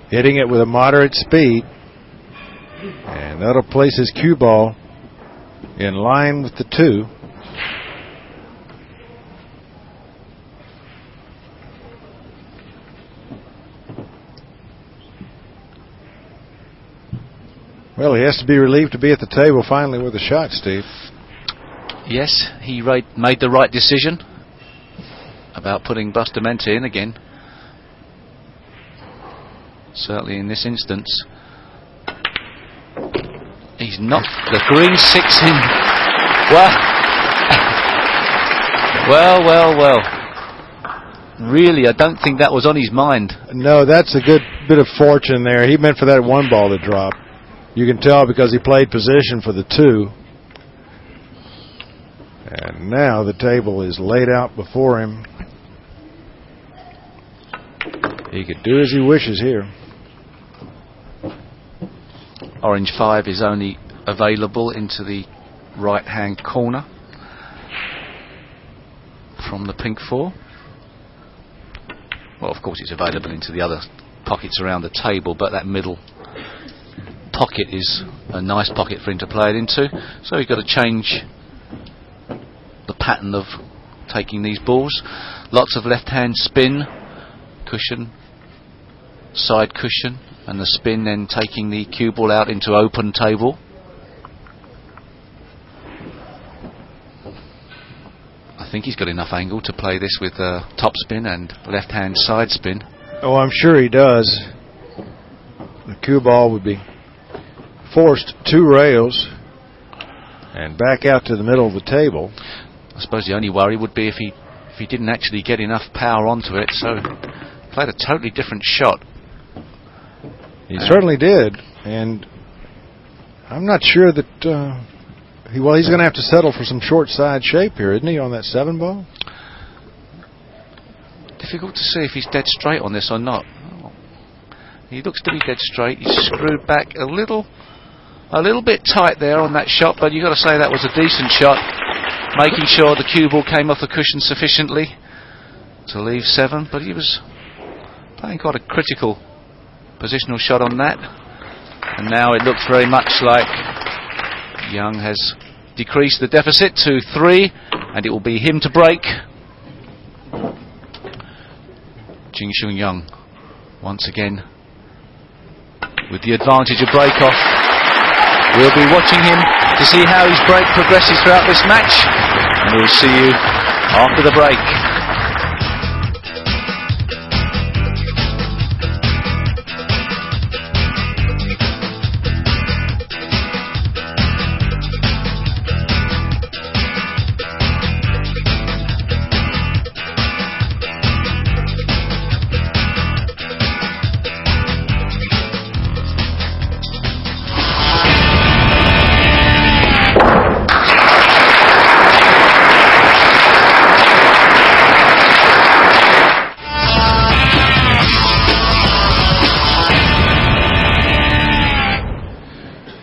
hitting it with a moderate speed, and that'll place his cue ball in line with the 2. Well, he has to be relieved to be at the table finally with a shot, Steve. Yes, he made the right decision about putting Bustamante in again. Certainly in this instance. He's knocked the green 6 in. Well. Really, I don't think that was on his mind. No, that's a good bit of fortune there. He meant for that 1 ball to drop. You can tell because he played position for the 2. And now the table is laid out before him. He could do as he wishes here. Orange 5 is only available into the right-hand corner from the pink 4. Well, of course it's available into the other pockets around the table, but that middle pocket is a nice pocket for him to play it into. So he's got to change the pattern of taking these balls. Lots of left-hand spin, cushion, side cushion, and the spin then taking the cue ball out into open table. I think he's got enough angle to play this with top spin and left-hand side spin. Oh, I'm sure he does. The cue ball would be forced 2 rails and back out to the middle of the table. I suppose the only worry would be if he didn't actually get enough power onto it, so played a totally different shot. He certainly did, and I'm not sure that he's going to have to settle for some short side shape here, isn't he, on that 7 ball? Difficult to see if he's dead straight on this or not. He looks to be dead straight. He's screwed back a little bit tight there on that shot, but you've got to say that was a decent shot, making sure the cue ball came off the cushion sufficiently to leave 7, but he was playing quite a critical positional shot on that, and now it looks very much like Young has decreased the deficit to 3, and it will be him to break. Ching Shun Young once again with the advantage of break off. We'll be watching him to see how his break progresses throughout this match, and we'll see you after the break.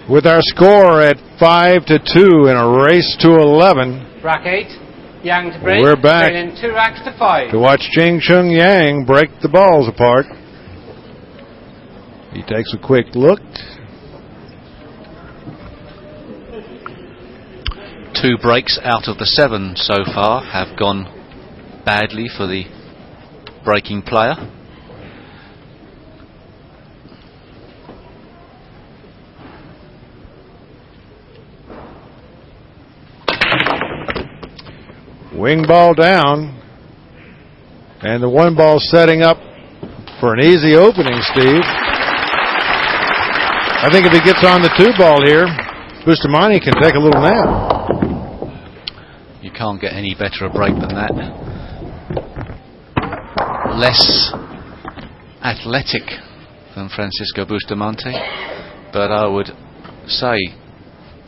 With our score at 5-2 in a race to 11. Rack 8, Yang to break. We're back trailing 2 racks to 5. to watch Ching Shun Yang break the balls apart. He takes a quick look. 2 breaks out of the 7 so far have gone badly for the breaking player. Wing ball down, and the 1 ball setting up for an easy opening, Steve. I think if he gets on the 2 ball here, Bustamante can take a little nap. You can't get any better a break than that. Less athletic than Francisco Bustamante, but I would say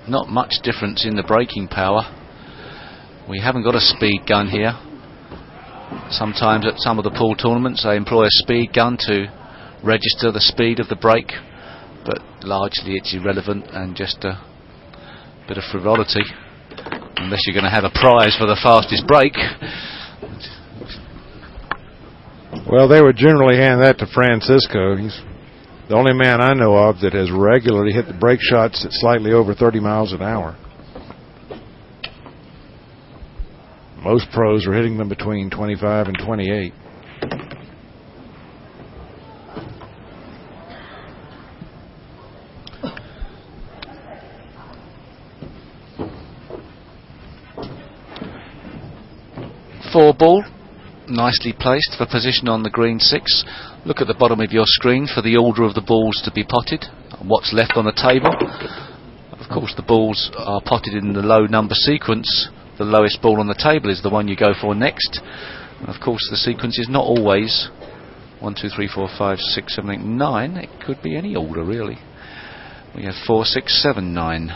not much difference in the breaking power. We haven't got a speed gun here. Sometimes at some of the pool tournaments they employ a speed gun to register the speed of the break, but largely it's irrelevant and just a bit of frivolity, unless you're going to have a prize for the fastest break. Well, they would generally hand that to Francisco. He's The only man I know of that has regularly hit the break shots at slightly over 30 miles an hour. Most pros are hitting them between 25 and 28. Four ball, nicely placed for position on the green 6. Look at the bottom of your screen for the order of the balls to be potted, what's left on the table. Of course, the balls are potted in the low number sequence. The lowest ball on the table is the one you go for next. And of course, the sequence is not always 1, 2, 3, 4, 5, 6, 7, 8, 9. It could be any order, really. We have 4, 6, 7, 9.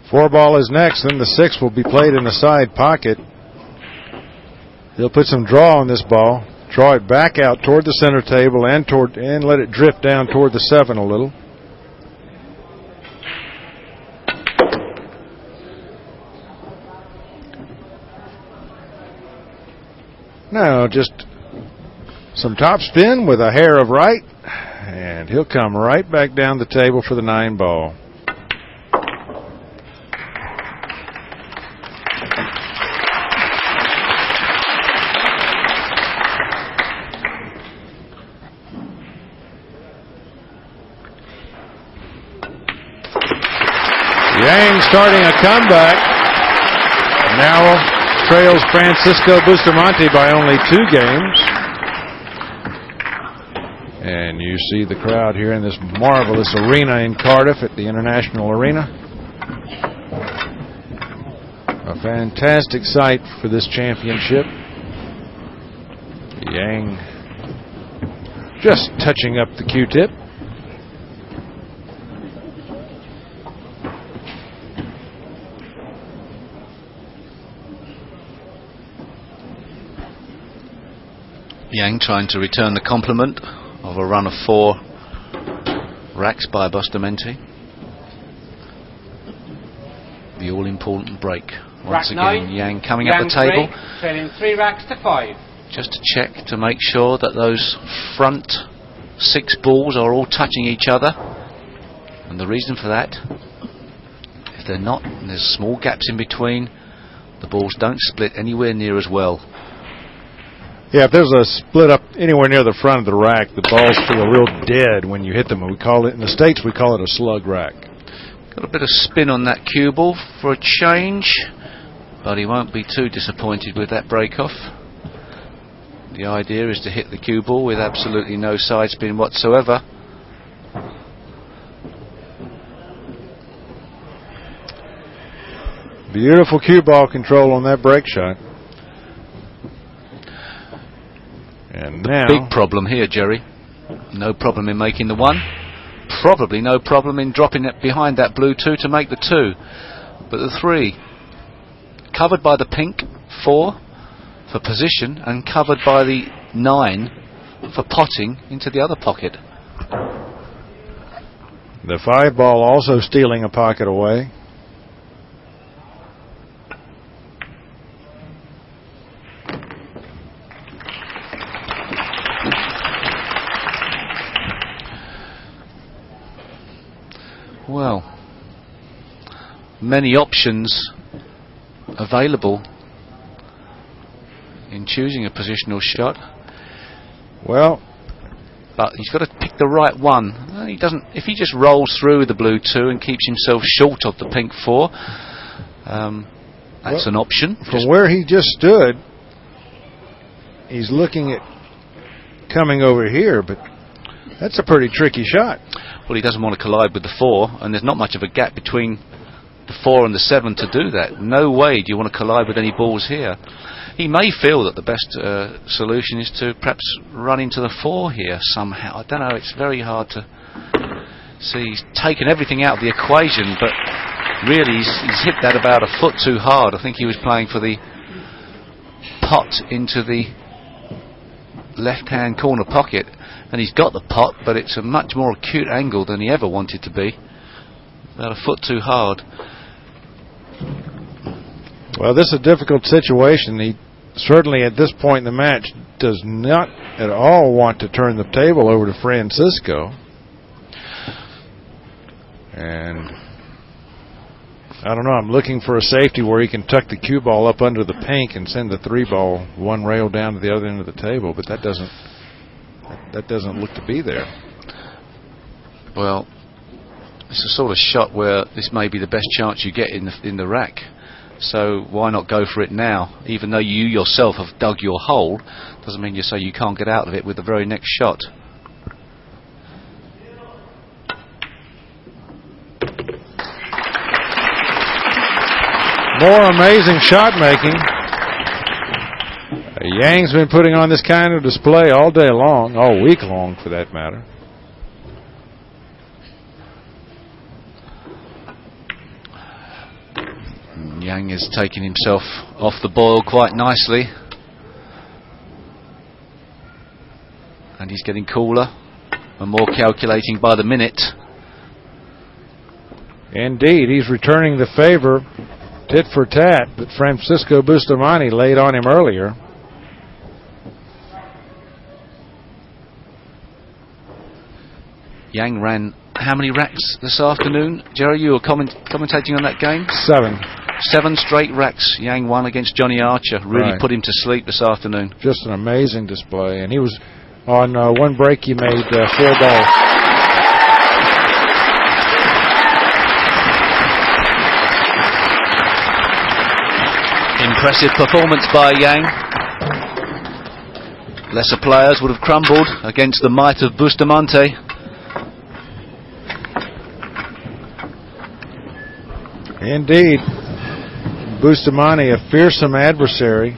Four ball is next, then the 6 will be played in the side pocket. He'll put some draw on this ball, draw it back out toward the center table and let it drift down toward the 7 a little. Now just some top spin with a hair of right, and he'll come right back down the table for the 9 ball. Yang starting a comeback. Now trails Francisco Bustamante by only 2 games. And you see the crowd here in this marvelous arena in Cardiff at the International Arena. A fantastic sight for this championship. Yang just touching up the Q-tip. Yang trying to return the compliment of a run of 4 racks by Bustamante. The all-important break. Once Rack again, 9, Yang coming up the table. Break, trailing 3 racks to 5. Just to check to make sure that those front 6 balls are all touching each other. And the reason for that, if they're not, and there's small gaps in between, the balls don't split anywhere near as well. Yeah, if there's a split up anywhere near the front of the rack, the balls feel real dead when you hit them. We call it, in the States, we call it a slug rack. Got a bit of spin on that cue ball for a change, but he won't be too disappointed with that break off. The idea is to hit the cue ball with absolutely no side spin whatsoever. Beautiful cue ball control on that break shot. And now, big problem here, Jerry. No problem in making the 1. Probably no problem in dropping it behind that blue 2 to make the 2. But the 3, covered by the pink 4 for position, and covered by the 9 for potting into the other pocket. the 5 ball also stealing a pocket away. Well, many options available in choosing a positional shot. Well, but he's got to pick the right one. He doesn't. If he just rolls through the blue 2 and keeps himself short of the pink 4, that's an option. From where he just stood, he's looking at coming over here, but that's a pretty tricky shot. Well, he doesn't want to collide with the 4, and there's not much of a gap between the 4 and the 7 to do that. No way do you want to collide with any balls here. He may feel that the best solution is to perhaps run into the 4 here somehow. I don't know, it's very hard to see. He's taken everything out of the equation, but really he's hit that about a foot too hard. I think he was playing for the pot into the left-hand corner pocket, and he's got the pot, but it's a much more acute angle than he ever wanted to be. About a foot too hard. Well, this is a difficult situation. certainly at this point in the match, does not at all want to turn the table over to Francisco. And I don't know, I'm looking for a safety where he can tuck the cue ball up under the pink and send the 3-ball one rail down to the other end of the table, but that doesn't look to be there. Well, it's a sort of shot where this may be the best chance you get in the rack. So why not go for it now? Even though you yourself have dug your hole, doesn't mean you say you can't get out of it with the very next shot. More amazing shot making. Yang's been putting on this kind of display all day long, all week long for that matter. Yang is taking himself off the boil quite nicely. And he's getting cooler and more calculating by the minute. Indeed, he's returning the favor tit for tat that Francisco Bustamante laid on him earlier. Yang ran how many racks this afternoon? Jerry, you were commentating on that game? 7 straight racks Yang won against Johnny Archer. Really put him to sleep this afternoon. Just an amazing display. And he was on one break, he made 4 balls. Impressive performance by Yang. Lesser players would have crumbled against the might of Bustamante. Indeed. Bustamante, a fearsome adversary.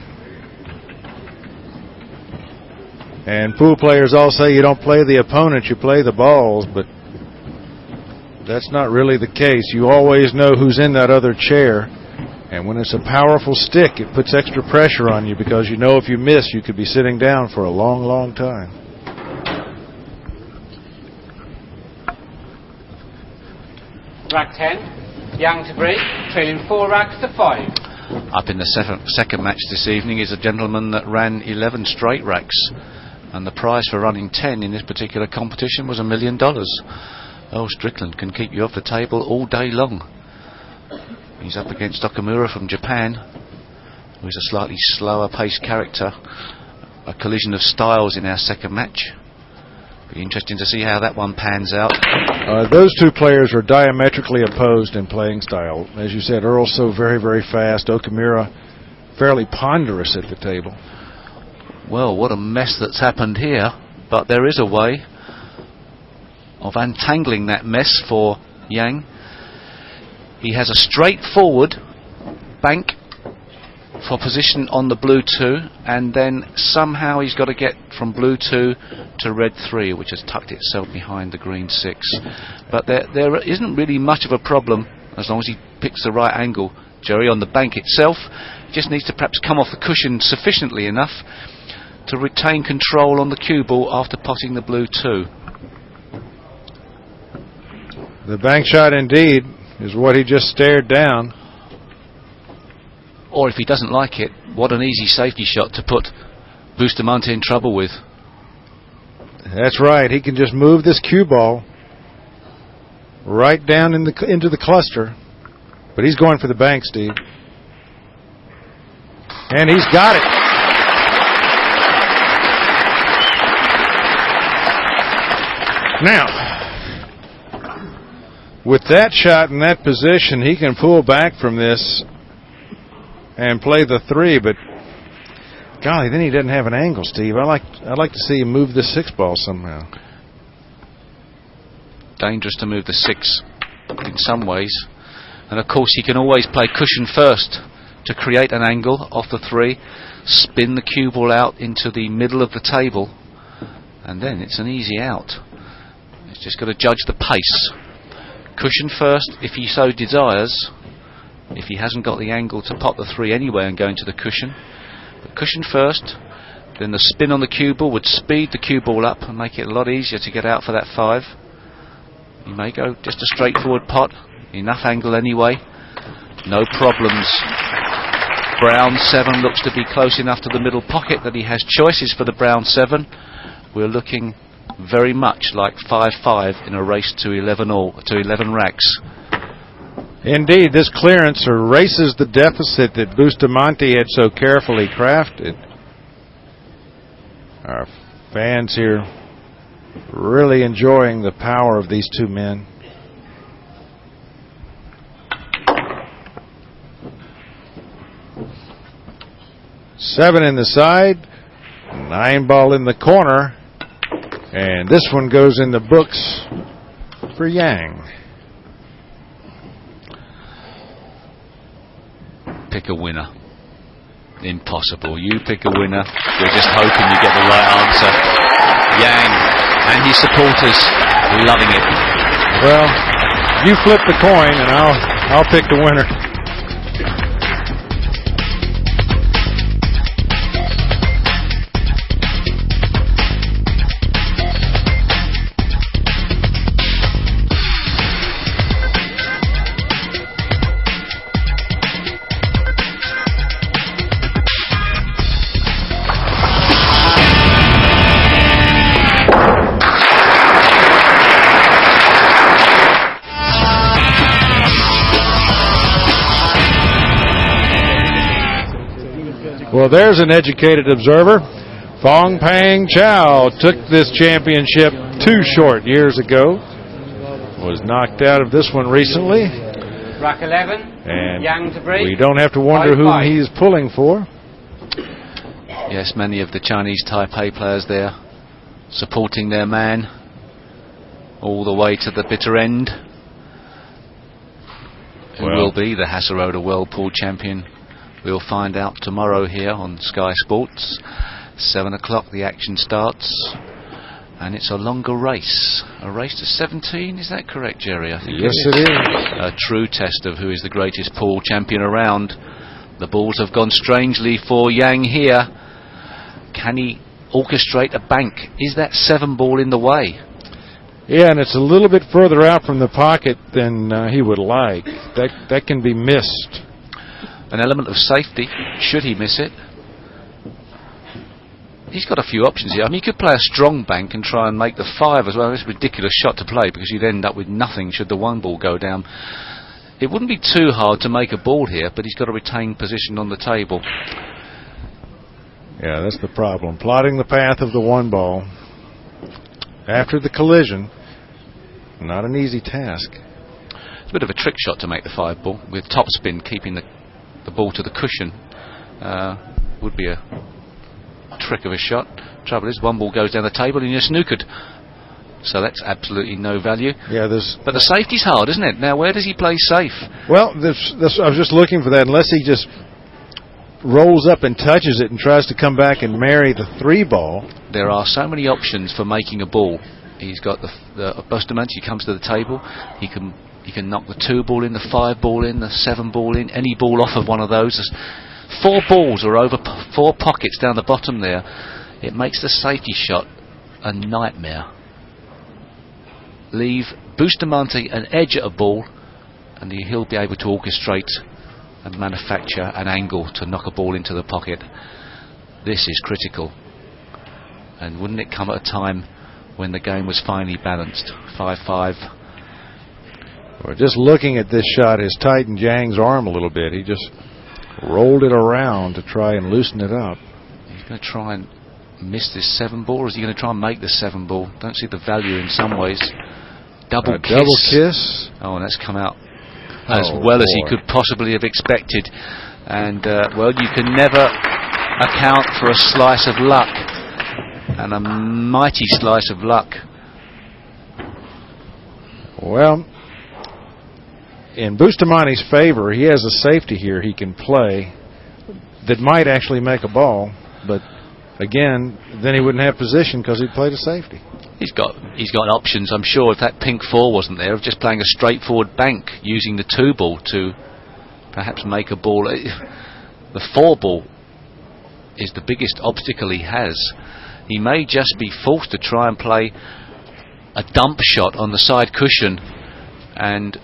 And pool players all say you don't play the opponent, you play the balls, but that's not really the case. You always know who's in that other chair. And when it's a powerful stick, it puts extra pressure on you because you know if you miss, you could be sitting down for a long, long time. Rack 10, Yang to break, trailing 4 racks to 5. Up in the second match this evening is a gentleman that ran 11 straight racks. And the prize for running 10 in this particular competition was $1 million. Oh, Strickland can keep you off the table all day long. He's up against Okamura from Japan, who is a slightly slower paced character. A collision of styles in our second match. Be interesting to see how that one pans out. Those two players are diametrically opposed in playing style. As you said, Earl's so very, very fast. Okamura fairly ponderous at the table. Well, what a mess that's happened here. But there is a way of untangling that mess for Yang. He has a straightforward bank for position on the blue 2, and then somehow he's got to get from blue 2 to red 3, which has tucked itself behind the green 6. But there isn't really much of a problem as long as he picks the right angle. Jerry, on the bank itself, just needs to perhaps come off the cushion sufficiently enough to retain control on the cue ball after potting the blue 2. The bank shot indeed is what he just stared down. Or if he doesn't like it, what an easy safety shot to put Bustamante in trouble with. That's right. He can just move this cue ball right down into the cluster. But he's going for the bank, Steve. And he's got it. Now, with that shot in that position, he can pull back from this and play the 3, but golly, then he doesn't have an angle, Steve. I'd like to see him move the 6 ball somehow. Dangerous to move the 6 in some ways. And of course he can always play cushion first to create an angle off the 3, spin the cue ball out into the middle of the table, and then it's an easy out. He's just got to judge the pace. Cushion first if he so desires, if he hasn't got the angle to pot the 3 anyway and go into the cushion. But cushion first, then the spin on the cue ball would speed the cue ball up and make it a lot easier to get out for that 5. He may go just a straightforward pot, enough angle anyway, no problems. brown 7 looks to be close enough to the middle pocket that he has choices for the brown 7. We're looking very much like 5-5 in a race to 11 racks. Indeed, this clearance erases the deficit that Bustamante had so carefully crafted. Our fans here really enjoying the power of these two men. Seven in the side, 9 ball in the corner, and this one goes in the books for Yang. Pick a winner. Impossible. You pick a winner. You're just hoping you get the right answer. Yang and his supporters loving it. Well, you flip the coin and I'll pick the winner. Well, there's an educated observer. Fong Pang Chow took this championship 2 short years ago. Was knocked out of this one recently. Rack 11. And Yang to break. we don't have to wonder who he's pulling for. Yes, many of the Chinese Taipei players there supporting their man all the way to the bitter end. Who will be the Hasseröder World Pool Champion? We'll find out tomorrow here on Sky Sports. 7 o'clock the action starts, and it's a longer race. A race to 17, is that correct, Jerry? I think yes, it is. A true test of who is the greatest pool champion around. The balls have gone strangely for Yang here. Can he orchestrate a bank? Is that 7 ball in the way? Yeah, and it's a little bit further out from the pocket than he would like. That can be missed. An element of safety, should he miss it. He's got a few options here. I mean, he could play a strong bank and try and make the 5 as well. It's a ridiculous shot to play because you'd end up with nothing should the 1 ball go down. It wouldn't be too hard to make a ball here, but he's got to retain position on the table. Yeah, that's the problem. Plotting the path of the 1 ball after the collision, not an easy task. It's a bit of a trick shot to make the 5 ball with topspin, keeping the ball to the cushion. Would be a trick of a shot. Trouble is, 1 ball goes down the table and you're snookered. So that's absolutely no value. Yeah, but the safety's hard, isn't it? Now, where does he play safe? Well, I was just looking for that. Unless he just rolls up and touches it and tries to come back and marry the 3 ball. There are so many options for making a ball. He's got the Bustamante. He comes to the table. He can knock the 2 ball in, the 5 ball in, the 7 ball in, any ball off of one of those. There's 4 balls are over 4 pockets down the bottom there. It makes the safety shot a nightmare. Leave Bustamante an edge at a ball, and he'll be able to orchestrate and manufacture an angle to knock a ball into the pocket. This is critical. And wouldn't it come at a time when the game was finely balanced? 5-5. Well, just looking at this shot has tightened Yang's arm a little bit. He just rolled it around to try and loosen it up. He's going to try and miss this 7 ball, or is he going to try and make the 7 ball? Don't see the value in some ways. Double kiss. Oh, and that's come out as well as he could possibly have expected. And, well, you can never account for a slice of luck. And a mighty slice of luck. Well, in Bustamante's favor, he has a safety here he can play that might actually make a ball, but again, then he wouldn't have position because he'd played a safety. He's got options, I'm sure. If that pink 4 wasn't there, of just playing a straightforward bank, using the 2 ball to perhaps make a ball. The 4 ball is the biggest obstacle he has. He may just be forced to try and play a dump shot on the side cushion and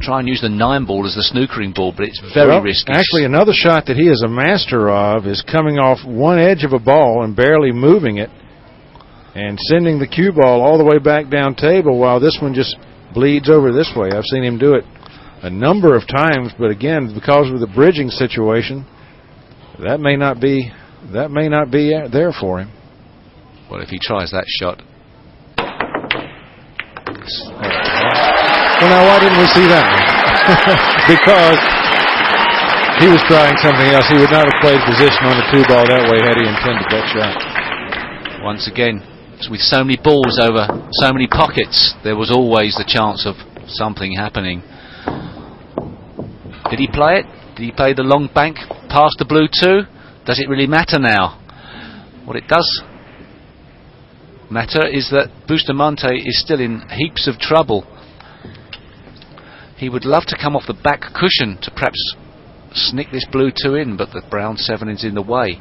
try and use the 9 ball as the snookering ball, but it's very risky. Actually, another shot that he is a master of is coming off one edge of a ball and barely moving it and sending the cue ball all the way back down table while this one just bleeds over this way. I've seen him do it a number of times, but again, because of the bridging situation, that may not be there for him. Well, if he tries that shot. Well, now, why didn't we see that one? Because he was trying something else. He would not have played position on the 2 ball that way had he intended that shot. Once again, with so many balls over so many pockets, there was always the chance of something happening. Did he play it? Did he play the long bank past the blue 2? Does it really matter now? What it does matter is that Bustamante is still in heaps of trouble. He would love to come off the back cushion to perhaps snick this blue 2 in, but the brown 7 is in the way.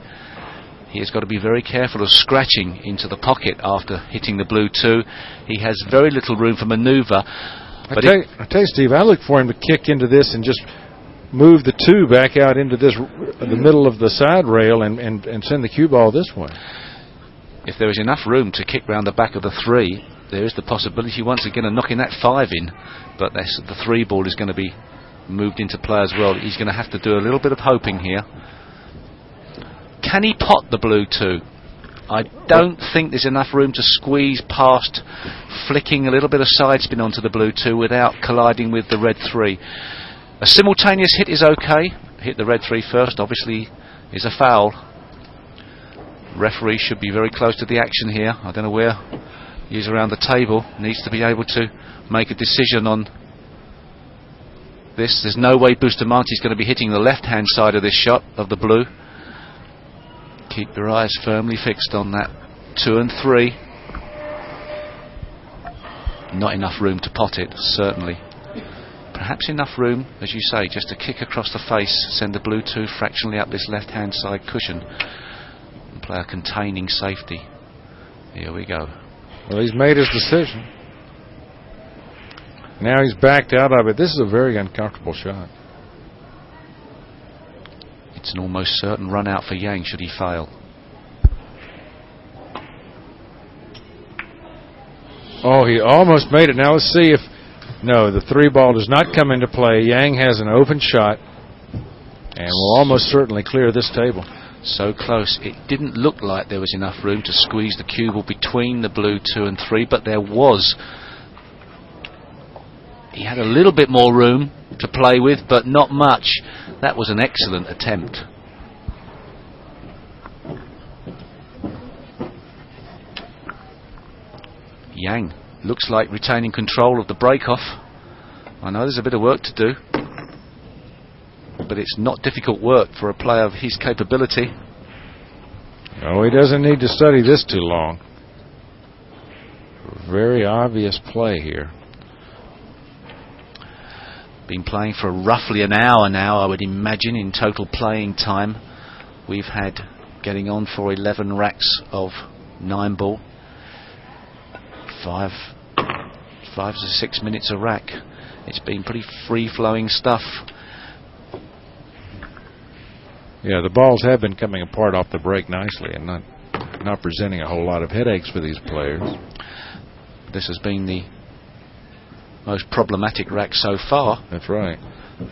He has got to be very careful of scratching into the pocket after hitting the blue 2. He has very little room for manoeuvre. I tell you, Steve, I look for him to kick into this and just move the 2 back out into this the middle of the side rail and send the cue ball this way. If there is enough room to kick round the back of the 3, there is the possibility once again of knocking that 5 in, but the 3 ball is going to be moved into play as well. He's going to have to do a little bit of hoping here. Can he pot the blue 2? I don't think there's enough room to squeeze past, flicking a little bit of side spin onto the blue 2 without colliding with the red 3. A simultaneous hit is okay. Hit the red 3 first, obviously, is a foul. Referee should be very close to the action here. I don't know where he is around the table. Needs to be able to make a decision on this. There's no way Bustamante is going to be hitting the left-hand side of this shot of the blue. Keep your eyes firmly fixed on that 2 and 3. Not enough room to pot it, certainly. Perhaps enough room, as you say, just to kick across the face, send the blue 2 fractionally up this left-hand side cushion and play a containing safety. Here we go. Well, he's made his decision. Now he's backed out of it. This is a very uncomfortable shot. It's an almost certain run out for Yang should he fail. Oh, he almost made it. Now let's see if... No, the 3 ball does not come into play. Yang has an open shot and will almost certainly clear this table. So close. It didn't look like there was enough room to squeeze the cue ball between the blue 2 and 3, but there was. He had a little bit more room to play with, but not much. That was an excellent attempt. Yang looks like retaining control of the break-off. I know there's a bit of work to do, but it's not difficult work for a player of his capability. Oh, he doesn't need to study this too long. Very obvious play here. Been playing for roughly an hour now, I would imagine, in total playing time. We've had getting on for 11 racks of 9 ball. 5 to 6 minutes a rack. It's been pretty free-flowing stuff. Yeah, the balls have been coming apart off the break nicely and not presenting a whole lot of headaches for these players. This has been the most problematic rack so far. That's right.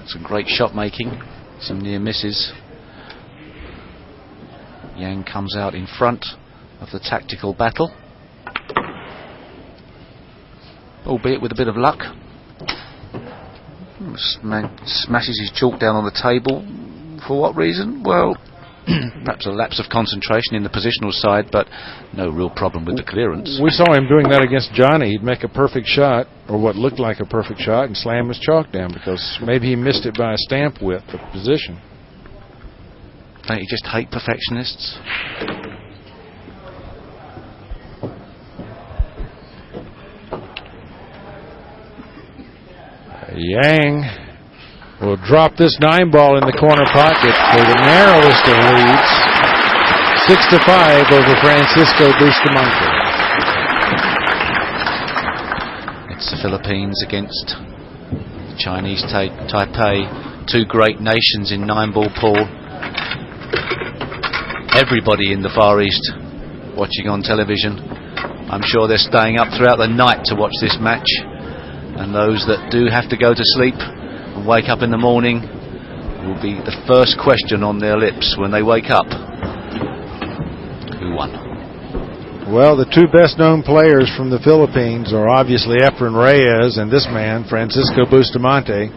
Some great shot making, some near misses. Yang comes out in front of the tactical battle, albeit with a bit of luck. Smashes his chalk down on the table. For what reason? Well, perhaps a lapse of concentration in the positional side, but no real problem with the clearance. We saw him doing that against Johnny. He'd make a perfect shot, or what looked like a perfect shot, and slam his chalk down because maybe he missed it by a stamp width of position. Don't you just hate perfectionists? Yang will drop this 9 ball in the corner pocket for the narrowest of leads. 6-5 over Francisco Bustamante. It's the Philippines against Chinese Taipei, two great nations in 9-ball pool. Everybody in the Far East watching on television, I'm sure they're staying up throughout the night to watch this match, and those that do have to go to sleep and wake up in the morning will be the first question on their lips when they wake up. Who won? Well, the two best known players from the Philippines are obviously Efren Reyes and this man, Francisco Bustamante,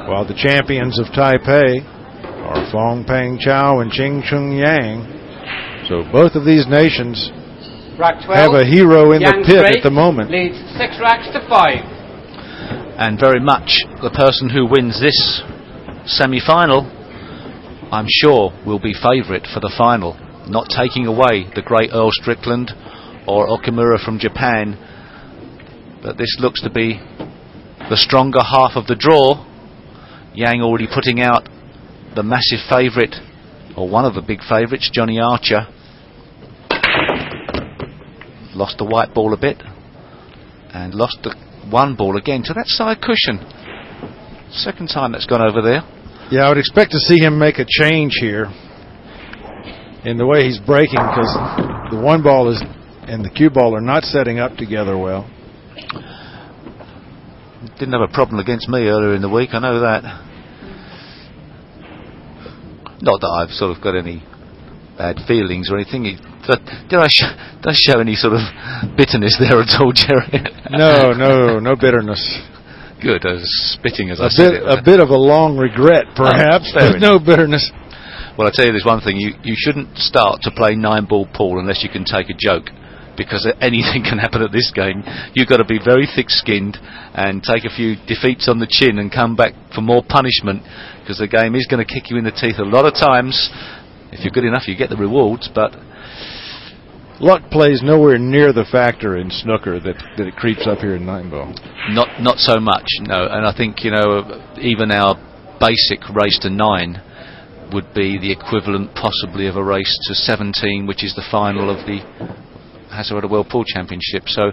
while the champions of Taipei are Fong Peng Chao and Ching Shun. So both of these nations Rack 12, have a hero in the Yang pit Three at the moment. leads 6 racks to 5. And very much the person who wins this semi-final, I'm sure, will be favourite for the final. Not taking away the great Earl Strickland or Okamura from Japan, but this looks to be the stronger half of the draw. Yang already putting out the massive favourite, or one of the big favourites, Johnny Archer. Lost the white ball a bit and lost the one ball again to that side cushion. Second time that's gone over there. Yeah, I would expect to see him make a change here in the way he's breaking, because the one ball is and the cue ball are not setting up together well. Didn't have a problem against me earlier in the week, I know that. Not that I've sort of got any bad feelings or anything. Did I show any sort of bitterness there at all, Jerry? No bitterness. Good, I was spitting as I said it. A bit of a long regret, perhaps, but no bitterness. Well, I tell you, there's one thing: you shouldn't start to play 9-ball pool unless you can take a joke, because anything can happen at this game. You've got to be very thick-skinned and take a few defeats on the chin and come back for more punishment, because the game is going to kick you in the teeth a lot of times. If you're good enough, you get the rewards, but luck plays nowhere near the factor in snooker that it creeps up here in 9-ball. Not so much, no. And I think, even our basic race to 9 would be the equivalent possibly of a race to 17, which is the final of the Hasarota World Pool Championship. So,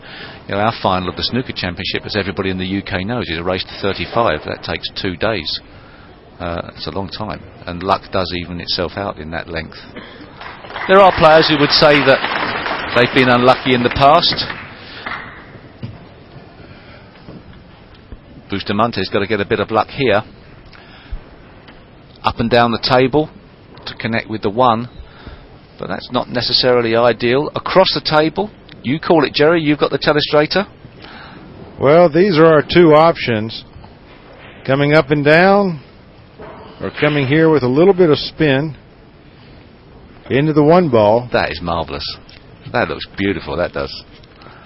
our final of the snooker championship, as everybody in the UK knows, is a race to 35. That takes 2 days. It's a long time, and luck does even itself out in that length. There are players who would say that they've been unlucky in the past. Bustamante's got to get a bit of luck here. Up and down the table to connect with the 1, but that's not necessarily ideal. Across the table, you call it, Jerry, you've got the telestrator. Well, these are our two options. Coming up and down, or coming here with a little bit of spin into the 1 ball. That is marvellous. That looks beautiful, that does.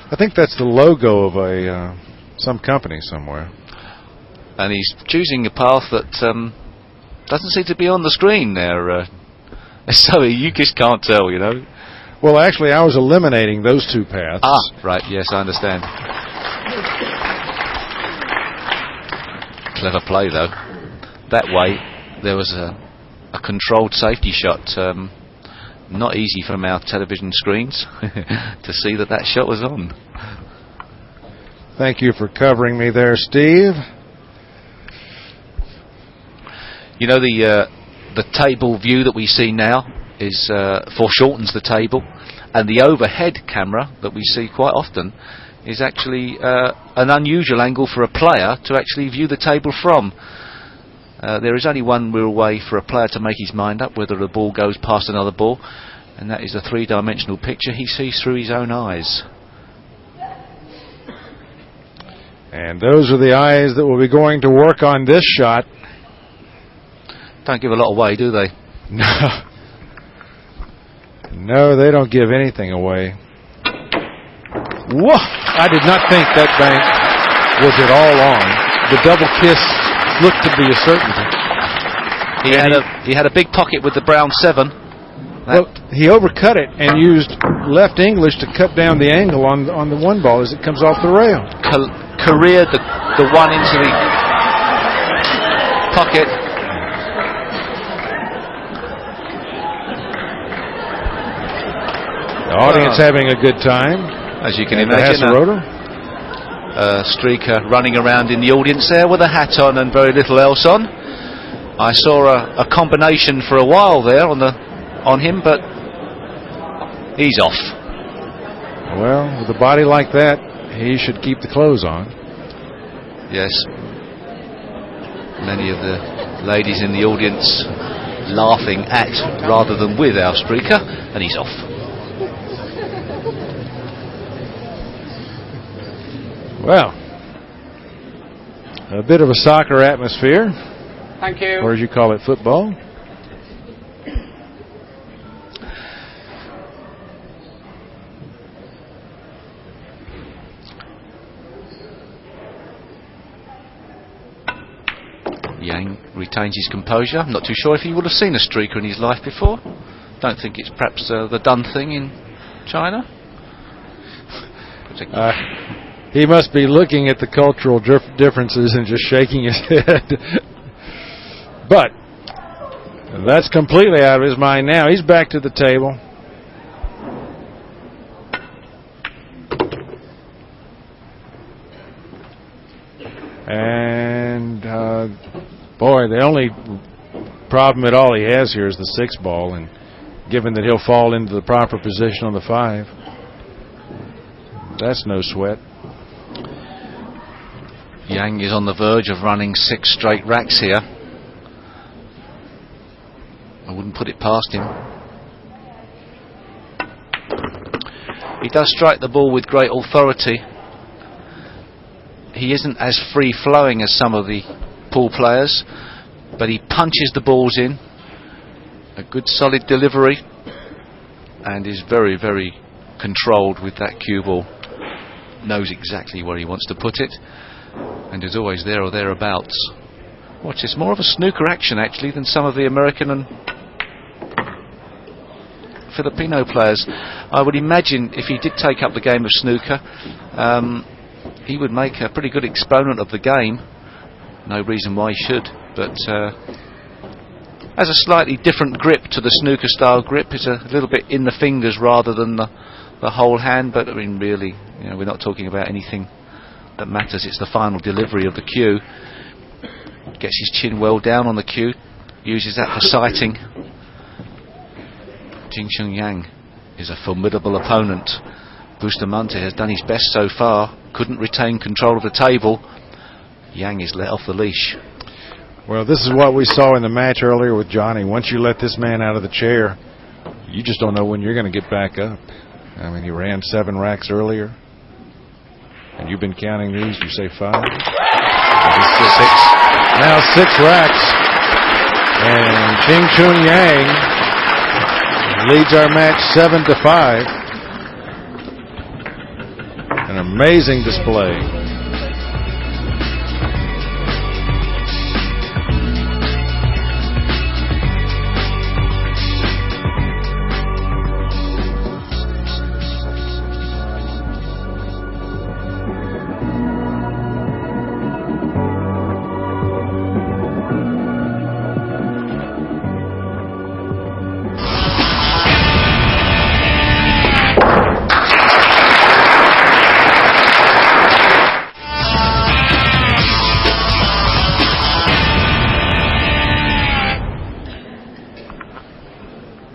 I think that's the logo of some company somewhere. And he's choosing a path that doesn't seem to be on the screen there. So you just can't tell, Well, actually, I was eliminating those two paths. Ah, right, yes, I understand. Clever play, though. That way, there was a controlled safety shot. Not easy from our television screens to see that shot was on. Thank you for covering me there, Steve. The table view that we see now is foreshortens the table, and the overhead camera that we see quite often is actually an unusual angle for a player to actually view the table from. There is only one real way for a player to make his mind up whether the ball goes past another ball, and that is a 3-dimensional picture he sees through his own eyes. And those are the eyes that will be going to work on this shot. Don't give a lot away, do they? No, they don't give anything away. Whoa! I did not think that bank was at all on. The double kiss looked to be a certainty. He had a big pocket with the brown 7. Well, he overcut it and used left English to cut down the angle on the 1 ball as it comes off the rail. Careered the 1 into the pocket. The audience having a good time. As you can imagine. streaker running around in the audience there with a hat on and very little else on. I saw a combination for a while there on him, but he's off. Well, with a body like that, he should keep the clothes on. Yes. Many of the ladies in the audience laughing at rather than with our streaker, and he's off. Well, a bit of a soccer atmosphere. Thank you. Or as you call it, football. Yang retains his composure. I'm not too sure if he would have seen a streaker in his life before. Don't think it's perhaps the done thing in China. He must be looking at the cultural differences and just shaking his head. But that's completely out of his mind now. He's back to the table. And boy, the only problem at all he has here is the 6 ball, and given that he'll fall into the proper position on the 5, that's no sweat. Yang is on the verge of running 6 straight racks here. I wouldn't put it past him. He does strike the ball with great authority. He isn't as free-flowing as some of the pool players, but he punches the balls in. A good solid delivery, and is very, very controlled with that cue ball. Knows exactly where he wants to put it, and is always there or thereabouts. Watch, it's more of a snooker action actually than some of the American and Filipino players. I would imagine if he did take up the game of snooker, he would make a pretty good exponent of the game. No reason why he should, but has a slightly different grip to the snooker style grip. It's a little bit in the fingers rather than the whole hand, but I mean really, you know, we're not talking about anything that matters. It's the final delivery of the cue. Gets his chin well down on the cue, uses that for sighting. Ching Shun is a formidable opponent. Bustamante has done his best so far, couldn't retain control of the table. Yang is let off the leash. Well, this is what we saw in the match earlier with Johnny. Once you let this man out of the chair, you just don't know when you're going to get back up. I mean, he ran 7 racks earlier, and you've been counting these. You say 5? Now 6 racks, and Ching Shun leads our match 7-5. An amazing display.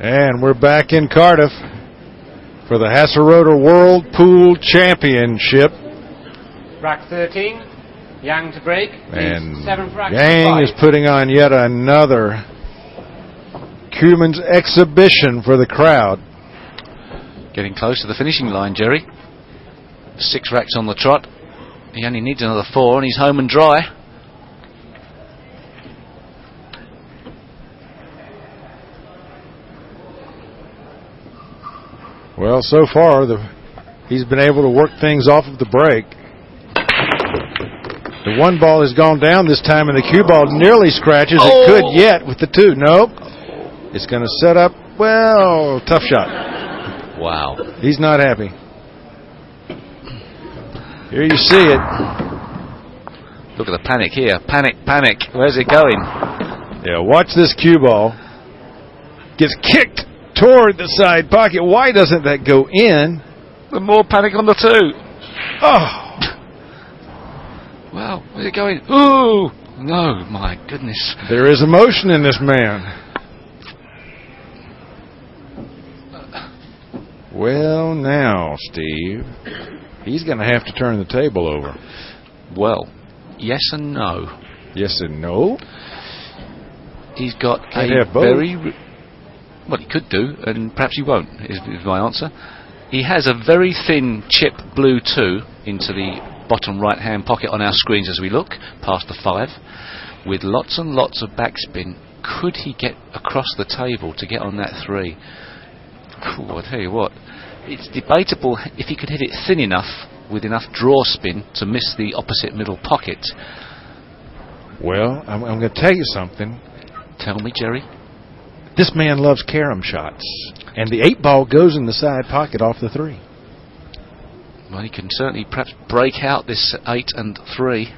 And we're back in Cardiff for the Hasserota World Pool Championship. Rack 13, Yang to break. And 7th rack. Yang is putting on yet another Cuman's exhibition for the crowd. Getting close to the finishing line, Jerry. 6 racks on the trot. He only needs another 4 and he's home and dry. Well, so far, he's been able to work things off of the break. The 1 ball has gone down this time, and the cue ball nearly scratches. Oh. It could yet with the 2. Nope. It's going to set up, well, tough shot. Wow. He's not happy. Here you see it. Look at the panic here. Panic, panic. Where's it going? Yeah, watch this cue ball. Gets kicked toward the side pocket. Why doesn't that go in? The more panic on the 2. Oh, Well, where's it going? Ooh! No, my goodness. There is emotion in this man. Well, now, Steve, he's going to have to turn the table over. Well, yes and no. Yes and no? He's got Can't a have both. well, he could do, and perhaps he won't, is my answer. He has a very thin chip blue 2 into the bottom right-hand pocket on our screens as we look, past the 5, with lots and lots of backspin. Could he get across the table to get on that 3? Cool, I tell you what, it's debatable if he could hit it thin enough with enough draw spin to miss the opposite middle pocket. Well, I'm going to tell you something. Tell me, Jerry. This man loves carom shots, and the 8 ball goes in the side pocket off the 3. Well, he can certainly perhaps break out this 8 and 3.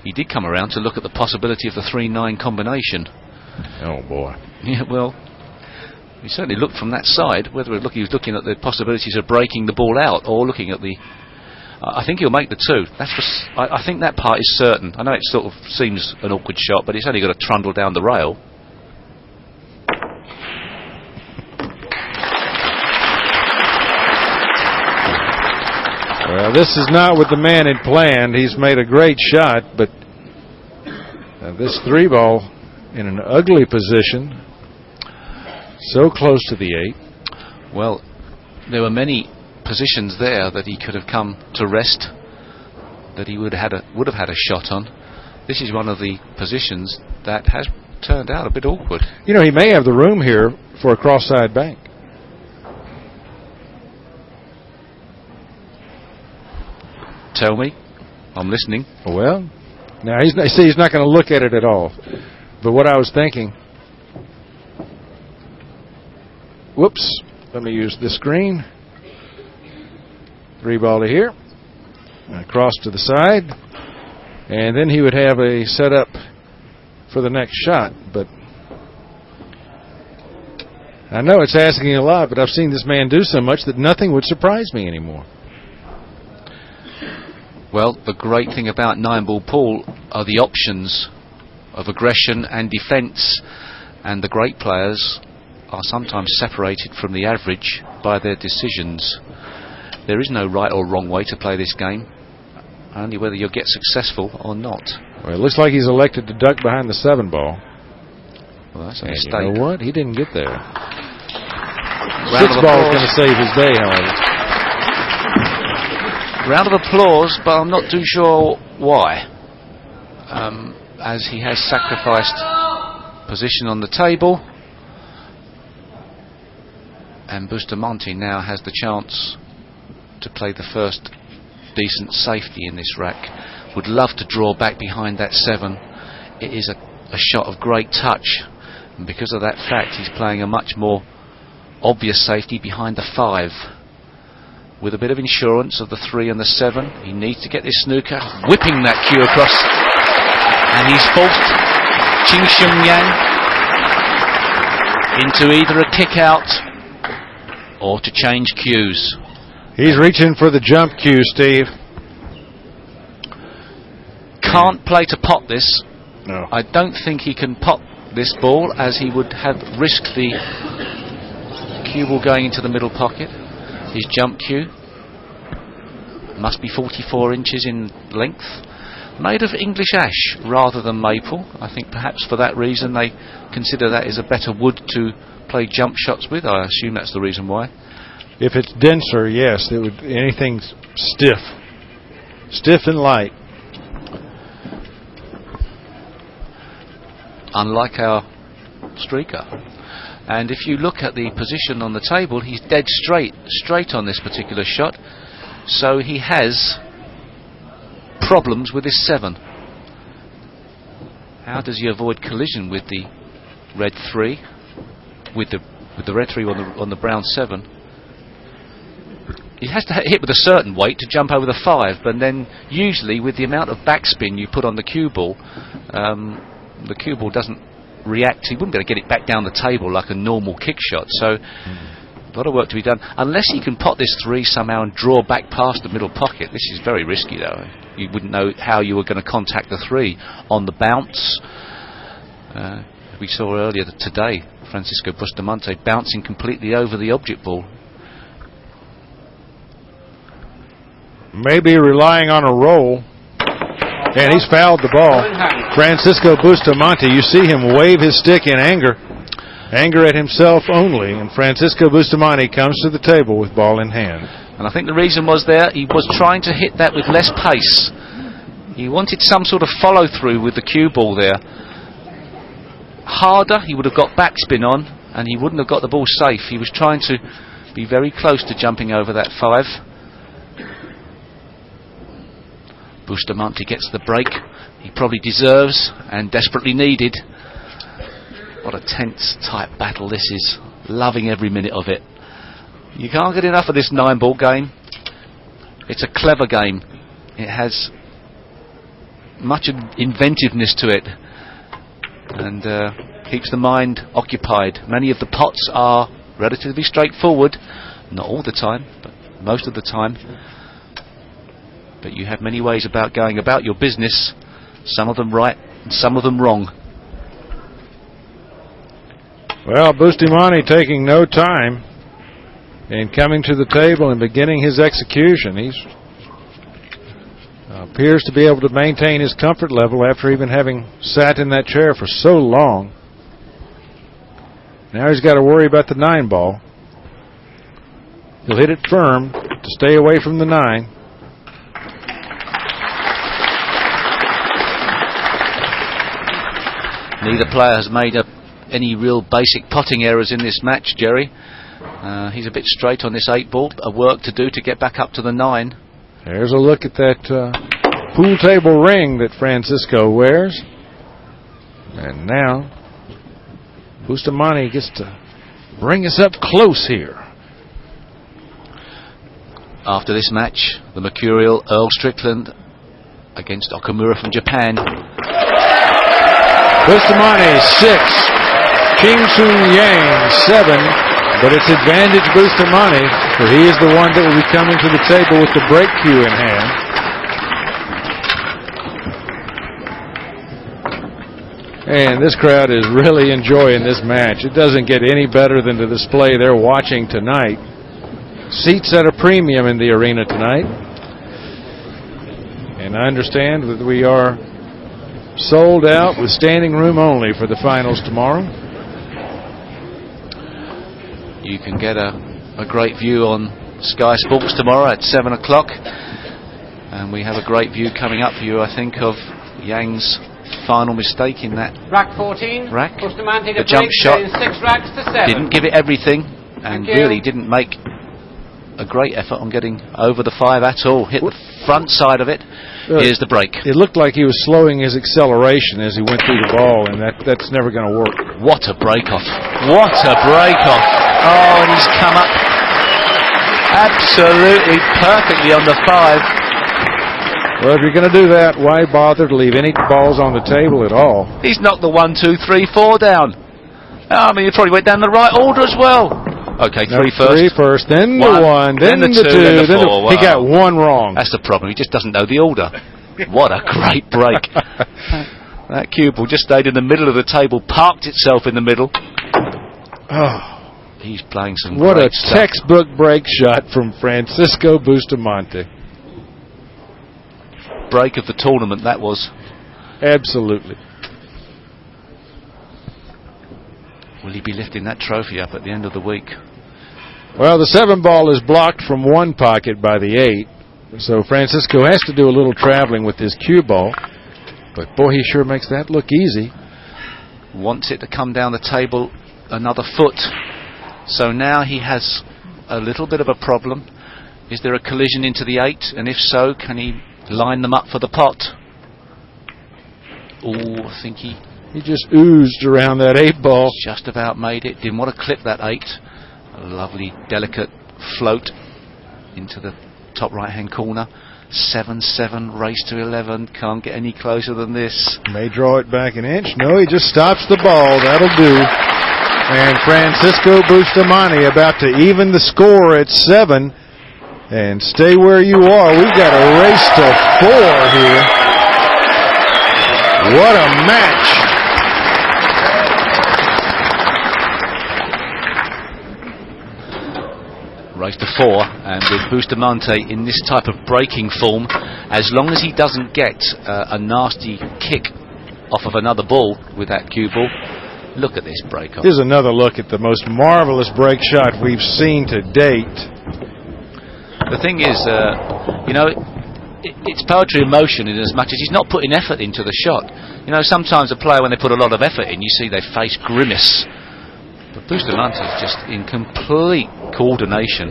He did come around to look at the possibility of the 3-9 combination. Oh, boy. Yeah, well, he certainly looked from that side, whether he was looking at the possibilities of breaking the ball out or looking at the... I think he'll make the 2. I think that part is certain. I know it sort of seems an awkward shot, but he's only got to trundle down the rail. Well, this is not what the man had planned. He's made a great shot, but this 3 ball in an ugly position, so close to the 8. Well, there were many positions there that he could have come to rest, that he would have had a shot on. This is one of the positions that has turned out a bit awkward. You know, he may have the room here for a cross-side bank. Tell me, I'm listening. Well, now he's not going to look at it at all. But what I was thinking, whoops, let me use this screen. 3 ball to here, across to the side, and then he would have a setup for the next shot. But I know it's asking a lot, but I've seen this man do so much that nothing would surprise me anymore. Well, the great thing about 9-ball pool are the options of aggression and defence, and the great players are sometimes separated from the average by their decisions. There is no right or wrong way to play this game, only whether you'll get successful or not. Well, it looks like he's elected to duck behind the 7 ball. Well, that's a And mistake. you know what? He didn't get there. Round 6 of ball is applause. going to save his day, however. Round of applause, but I'm not too sure why. As he has sacrificed position on the table, and Bustamante now has the chance to play the first decent safety in this rack. Would love to draw back behind that 7. It is a shot of great touch, and because of that fact he's playing a much more obvious safety behind the 5. With a bit of insurance of the 3 and the 7, he needs to get this snooker, whipping that cue across, and he's forced Ching Shun into either a kick out or to change cues. He's reaching for the jump cue, Steve. Can't play to pot this. No. I don't think he can pot this ball, as he would have risked the cue ball going into the middle pocket. His jump cue must be 44 inches in length, made of English ash rather than maple. I think perhaps for that reason they consider that is a better wood to play jump shots with. I assume that's the reason why. If it's denser, yes, it would. Anything stiff and light. Unlike our streaker. And if you look at the position on the table, he's dead straight on this particular shot. So he has problems with his 7. How does he avoid collision with the red 3, with the red 3 on the brown 7? He has to hit with a certain weight to jump over the 5, but then usually with the amount of backspin you put on the cue ball, the cue ball doesn't react. He wouldn't be able to get it back down the table like a normal kick shot. So A lot of work to be done. Unless he can pot this 3 somehow and draw back past the middle pocket. This is very risky, though. You wouldn't know how you were going to contact the 3 on the bounce. We saw earlier today Francisco Bustamante bouncing completely over the object ball. Maybe relying on a roll. And he's fouled the ball. Francisco Bustamante, you see him wave his stick in anger. Anger at himself only, and Francisco Bustamante comes to the table with ball in hand. And I think the reason was there, he was trying to hit that with less pace. He wanted some sort of follow-through with the cue ball there. Harder, he would have got backspin on, and he wouldn't have got the ball safe. He was trying to be very close to jumping over that 5. Bustamante gets the break he probably deserves and desperately needed. What a tense, tight battle this is. Loving every minute of it. You can't get enough of this 9-ball game. It's a clever game. It has much inventiveness to it and keeps the mind occupied. Many of the pots are relatively straightforward. Not all the time, but most of the time. But you have many ways about going about your business, some of them right and some of them wrong. Well, Bustamante taking no time in coming to the table and beginning his execution. He appears to be able to maintain his comfort level after even having sat in that chair for so long. Now he's got to worry about the 9-ball. He'll hit it firm to stay away from the 9. Neither player has made any real basic potting errors in this match, Jerry. He's a bit straight on this 8-ball. A work to do to get back up to the 9. There's a look at that pool table ring that Francisco wears. And now Bustamante gets to bring us up close here. After this match, the mercurial Earl Strickland against Okamura from Japan. Bustamante 6, Ching Shun 7, but it's advantage Bustamante, for he is the one that will be coming to the table with the break cue in hand. And this crowd is really enjoying this match. It doesn't get any better than the display they're watching tonight. Seats at a premium in the arena tonight. And I understand that we are sold out with standing room only for the finals tomorrow. You can get a great view on Sky Sports tomorrow at 7 o'clock. And we have a great view coming up for you, I think, of Yang's final mistake in that Rack 14. rack. Bustamante The jump shot. 6 racks to 7. Didn't give it everything and really didn't make a great effort on getting over the 5 at all. Hit the front side of it. Here's the break. It looked like he was slowing his acceleration as he went through the ball, and that's never going to work. What a break off. What a break off. Oh, and he's come up absolutely perfectly on the 5. Well, if you're going to do that, why bother to leave any balls on the table at all? He's knocked the 1, 2, 3, 4 down. I mean, he probably went down the right order as well. Okay, 3 first. 3 first, then the 1, then the 2, then the 4. He got 1 wrong. That's the problem. He just doesn't know the order. What a great break. That cue ball just stayed in the middle of the table, parked itself in the middle. Oh, he's playing some what great a stuff. textbook break shot from Francisco Bustamante. Break of the tournament, that was. Absolutely. Will he be lifting that trophy up at the end of the week? Well, the 7-ball is blocked from one pocket by the 8, so Francisco has to do a little traveling with his cue ball. But boy, he sure makes that look easy. Wants it to come down the table another foot. So now he has a little bit of a problem. Is there a collision into the 8? And if so, can he line them up for the pot? Oh, I think he just oozed around that 8-ball. Just about made it. Didn't want to clip that 8. A lovely, delicate float into the top right-hand corner. 7-7, race to 11. Can't get any closer than this. May draw it back an inch. No, he just stops the ball. That'll do. And Francisco Bustamante about to even the score at 7. And stay where you are. We've got a race to 4 here. What a match. Race to 4, and with Bustamante in this type of breaking form, as long as he doesn't get a nasty kick off of another ball with that cue ball. Look at this break off. Here's another look at the most marvelous break shot we've seen to date. The thing is, you know, it's poetry in motion in as much as he's not putting effort into the shot. You know, sometimes a player, when they put a lot of effort in, you see their face grimace. But Bustamante is just in complete coordination.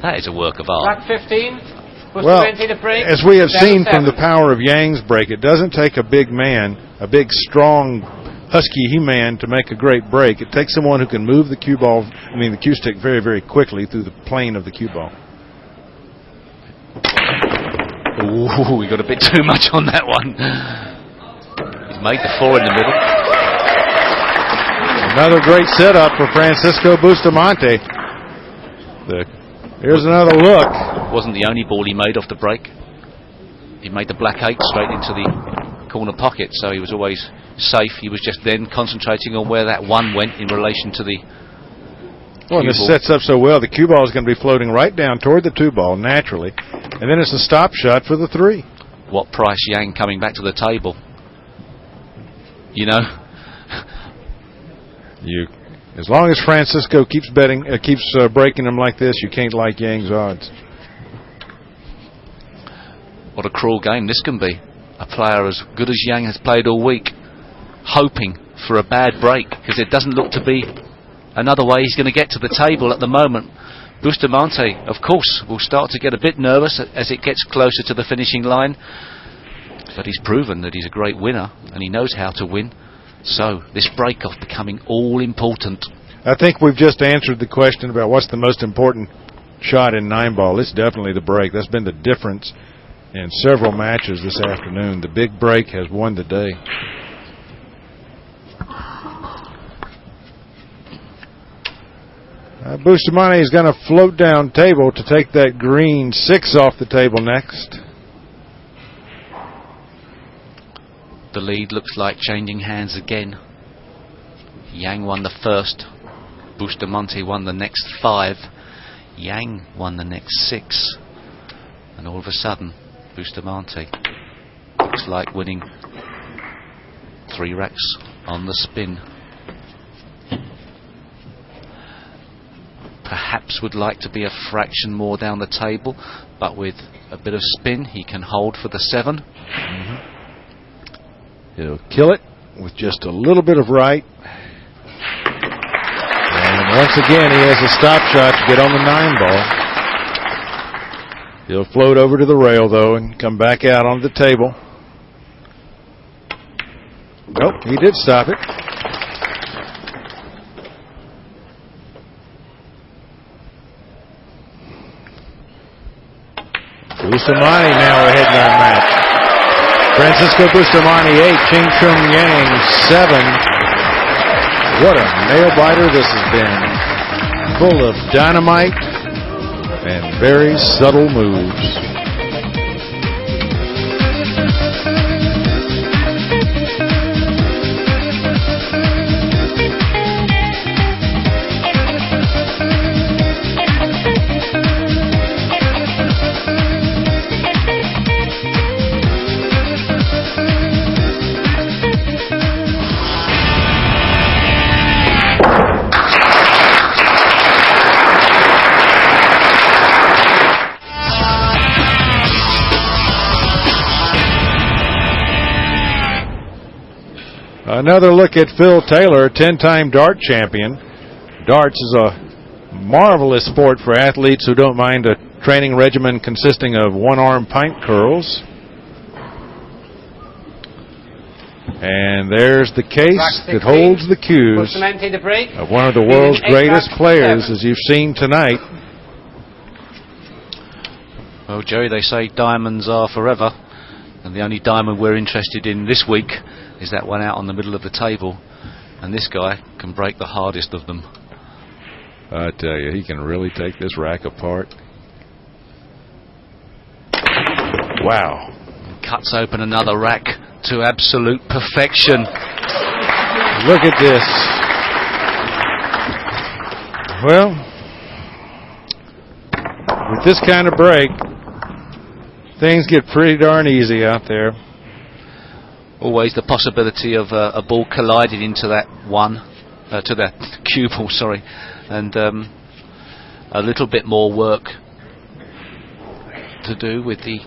That is a work of art. Track 15. Well, Bustamante to break. as we have seen 7-7. from the power of Yang's break, it doesn't take a big man, a big, strong, husky man to make a great break. It takes someone who can move the cue stick very, very quickly through the plane of the cue ball. Ooh, we got a bit too much on that one. He's made the 4 in the middle. Another great setup for Francisco Bustamante. Here's another look. Wasn't the only ball he made off the break. He made the black 8 straight into the corner pocket, so he was always safe. He was just then concentrating on where that 1 went in relation to the Well, and this sets up so well. The cue ball is going to be floating right down toward the 2 ball naturally, and then it's a stop shot for the 3. What price Yang coming back to the table? You know, as long as Francisco keeps breaking them like this, you can't like Yang's odds. what a cruel game this can be. A player as good as Yang has played all week, hoping for a bad break, because it doesn't look to be another way he's going to get to the table at the moment. Bustamante, of course, will start to get a bit nervous as it gets closer to the finishing line, but he's proven that he's a great winner and he knows how to win. So this break-off becoming all important. I think we've just answered the question about what's the most important shot in 9-ball. It's definitely the break. That's been the difference in several matches this afternoon. The big break has won the day. Bustamante is going to float down table to take that green 6 off the table next. The lead looks like changing hands again. Yang won the first. Bustamante won the next 5. Yang won the next 6. And all of a sudden, Bustamante looks like winning 3 racks on the spin. Perhaps would like to be a fraction more down the table, but with a bit of spin he can hold for the 7. He'll kill it with just a little bit of right. And once again he has a stop shot to get on the 9-ball. He'll float over to the rail though and come back out onto the table. Nope, he did stop it. Bustamante now ahead in our match. Francisco Bustamante 8, Ching Shun Yang 7. What a nail biter this has been. Full of dynamite and very subtle moves. Another look at Phil Taylor, 10-time dart champion. Darts is a marvelous sport for athletes who don't mind a training regimen consisting of one-arm pint curls. And there's the case that holds the cues of one of the world's greatest players, as you've seen tonight. Well, Jerry, they say diamonds are forever, and the only diamond we're interested in this week is that one out on the middle of the table. And this guy can break the hardest of them. I tell you, he can really take this rack apart. Wow. Cuts open another rack to absolute perfection. Look at this. Well, with this kind of break, things get pretty darn easy out there. Always the possibility of a ball colliding into that to that cue ball, sorry, and a little bit more work to do with the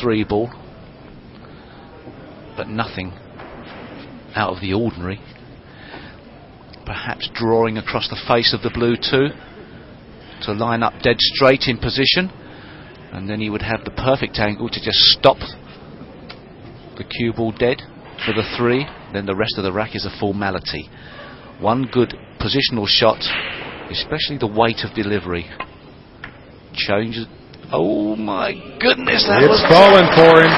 3 ball, but nothing out of the ordinary. Perhaps drawing across the face of the blue 2 to line up dead straight in position, and then he would have the perfect angle to just stop the cue ball dead for the 3. Then the rest of the rack is a formality. One good positional shot, especially the weight of delivery, changes. Oh my goodness, that it's fallen for him,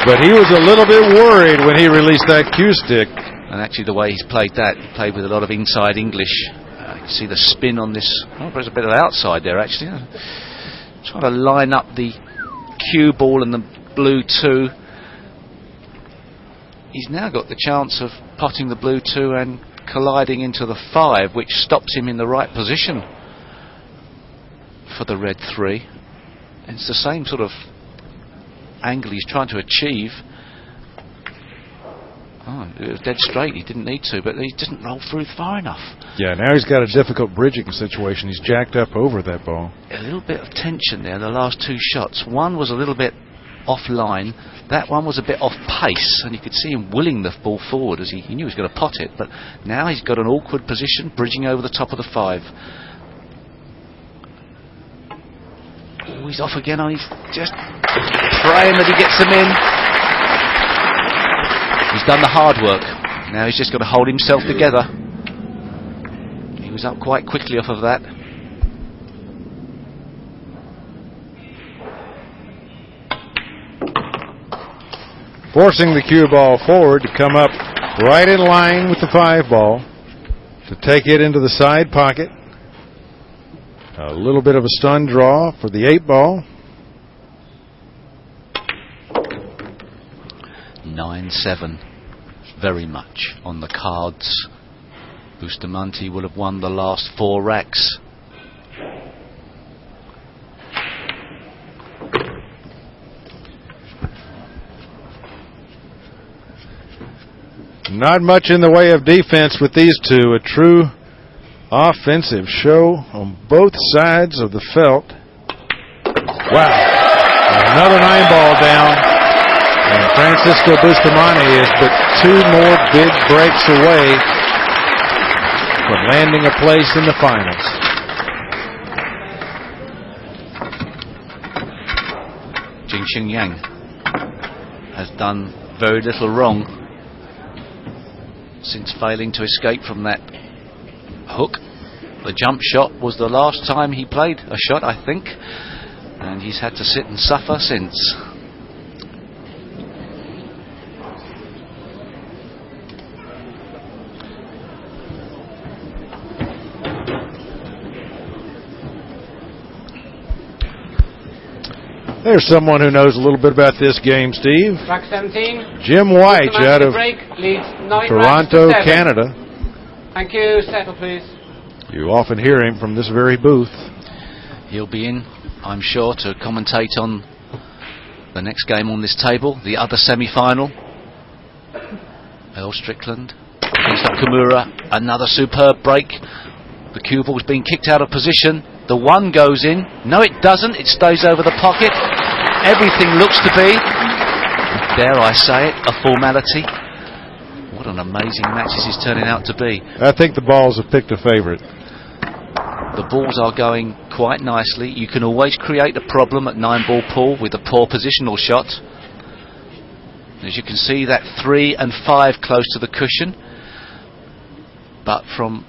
but he was a little bit worried when he released that cue stick. And actually the way he's played that, played with a lot of inside English. You can see the spin on this. Oh, there's a bit of outside there actually. Trying to line up the cue ball and the blue 2. He's now got the chance of potting the blue 2 and colliding into the 5, which stops him in the right position for the red 3. And it's the same sort of angle he's trying to achieve. Oh, it was dead straight, he didn't need to, but he didn't roll through far enough. Yeah, now he's got a difficult bridging situation. He's jacked up over that ball. A little bit of tension there in the last 2 shots. One was a little bit offline, that one was a bit off pace, and you could see him willing the ball forward as he knew he was going to pot it, but now he's got an awkward position, bridging over the top of the 5. Oh, he's off again. He's just praying that he gets them in. He's done the hard work. Now he's just got to hold himself together. He was up quite quickly off of that. Forcing the cue ball forward to come up right in line with the 5 ball, to take it into the side pocket. A little bit of a stun draw for the 8 ball. 9-7, very much on the cards. Bustamante will have won the last 4 racks. Not much in the way of defense with these 2. A true offensive show on both sides of the felt. Wow. Another 9 ball down. And Francisco Bustamante is but 2 more big breaks away from landing a place in the finals. Ching Shun has done very little wrong since failing to escape from that hook. The jump shot was the last time he played a shot, I think, and he's had to sit and suffer since. There's someone who knows a little bit about this game, Steve. Track 17. Jim White out of break leads 9 Toronto, racks to 7. Canada. Thank you. Settle, please. You often hear him from this very booth. He'll be in, I'm sure, to commentate on the next game on this table, the other semi-final. Earl Strickland against Nakamura. Another superb break. The cue ball's been kicked out of position. The 1 goes in. No, it doesn't. It stays over the pocket. Everything looks to be, dare I say it, a formality. What an amazing match this is turning out to be. I think the balls have picked a favorite. The balls are going quite nicely. You can always create a problem at 9-ball pool with a poor positional shot. As you can see, that 3 and 5 close to the cushion. But from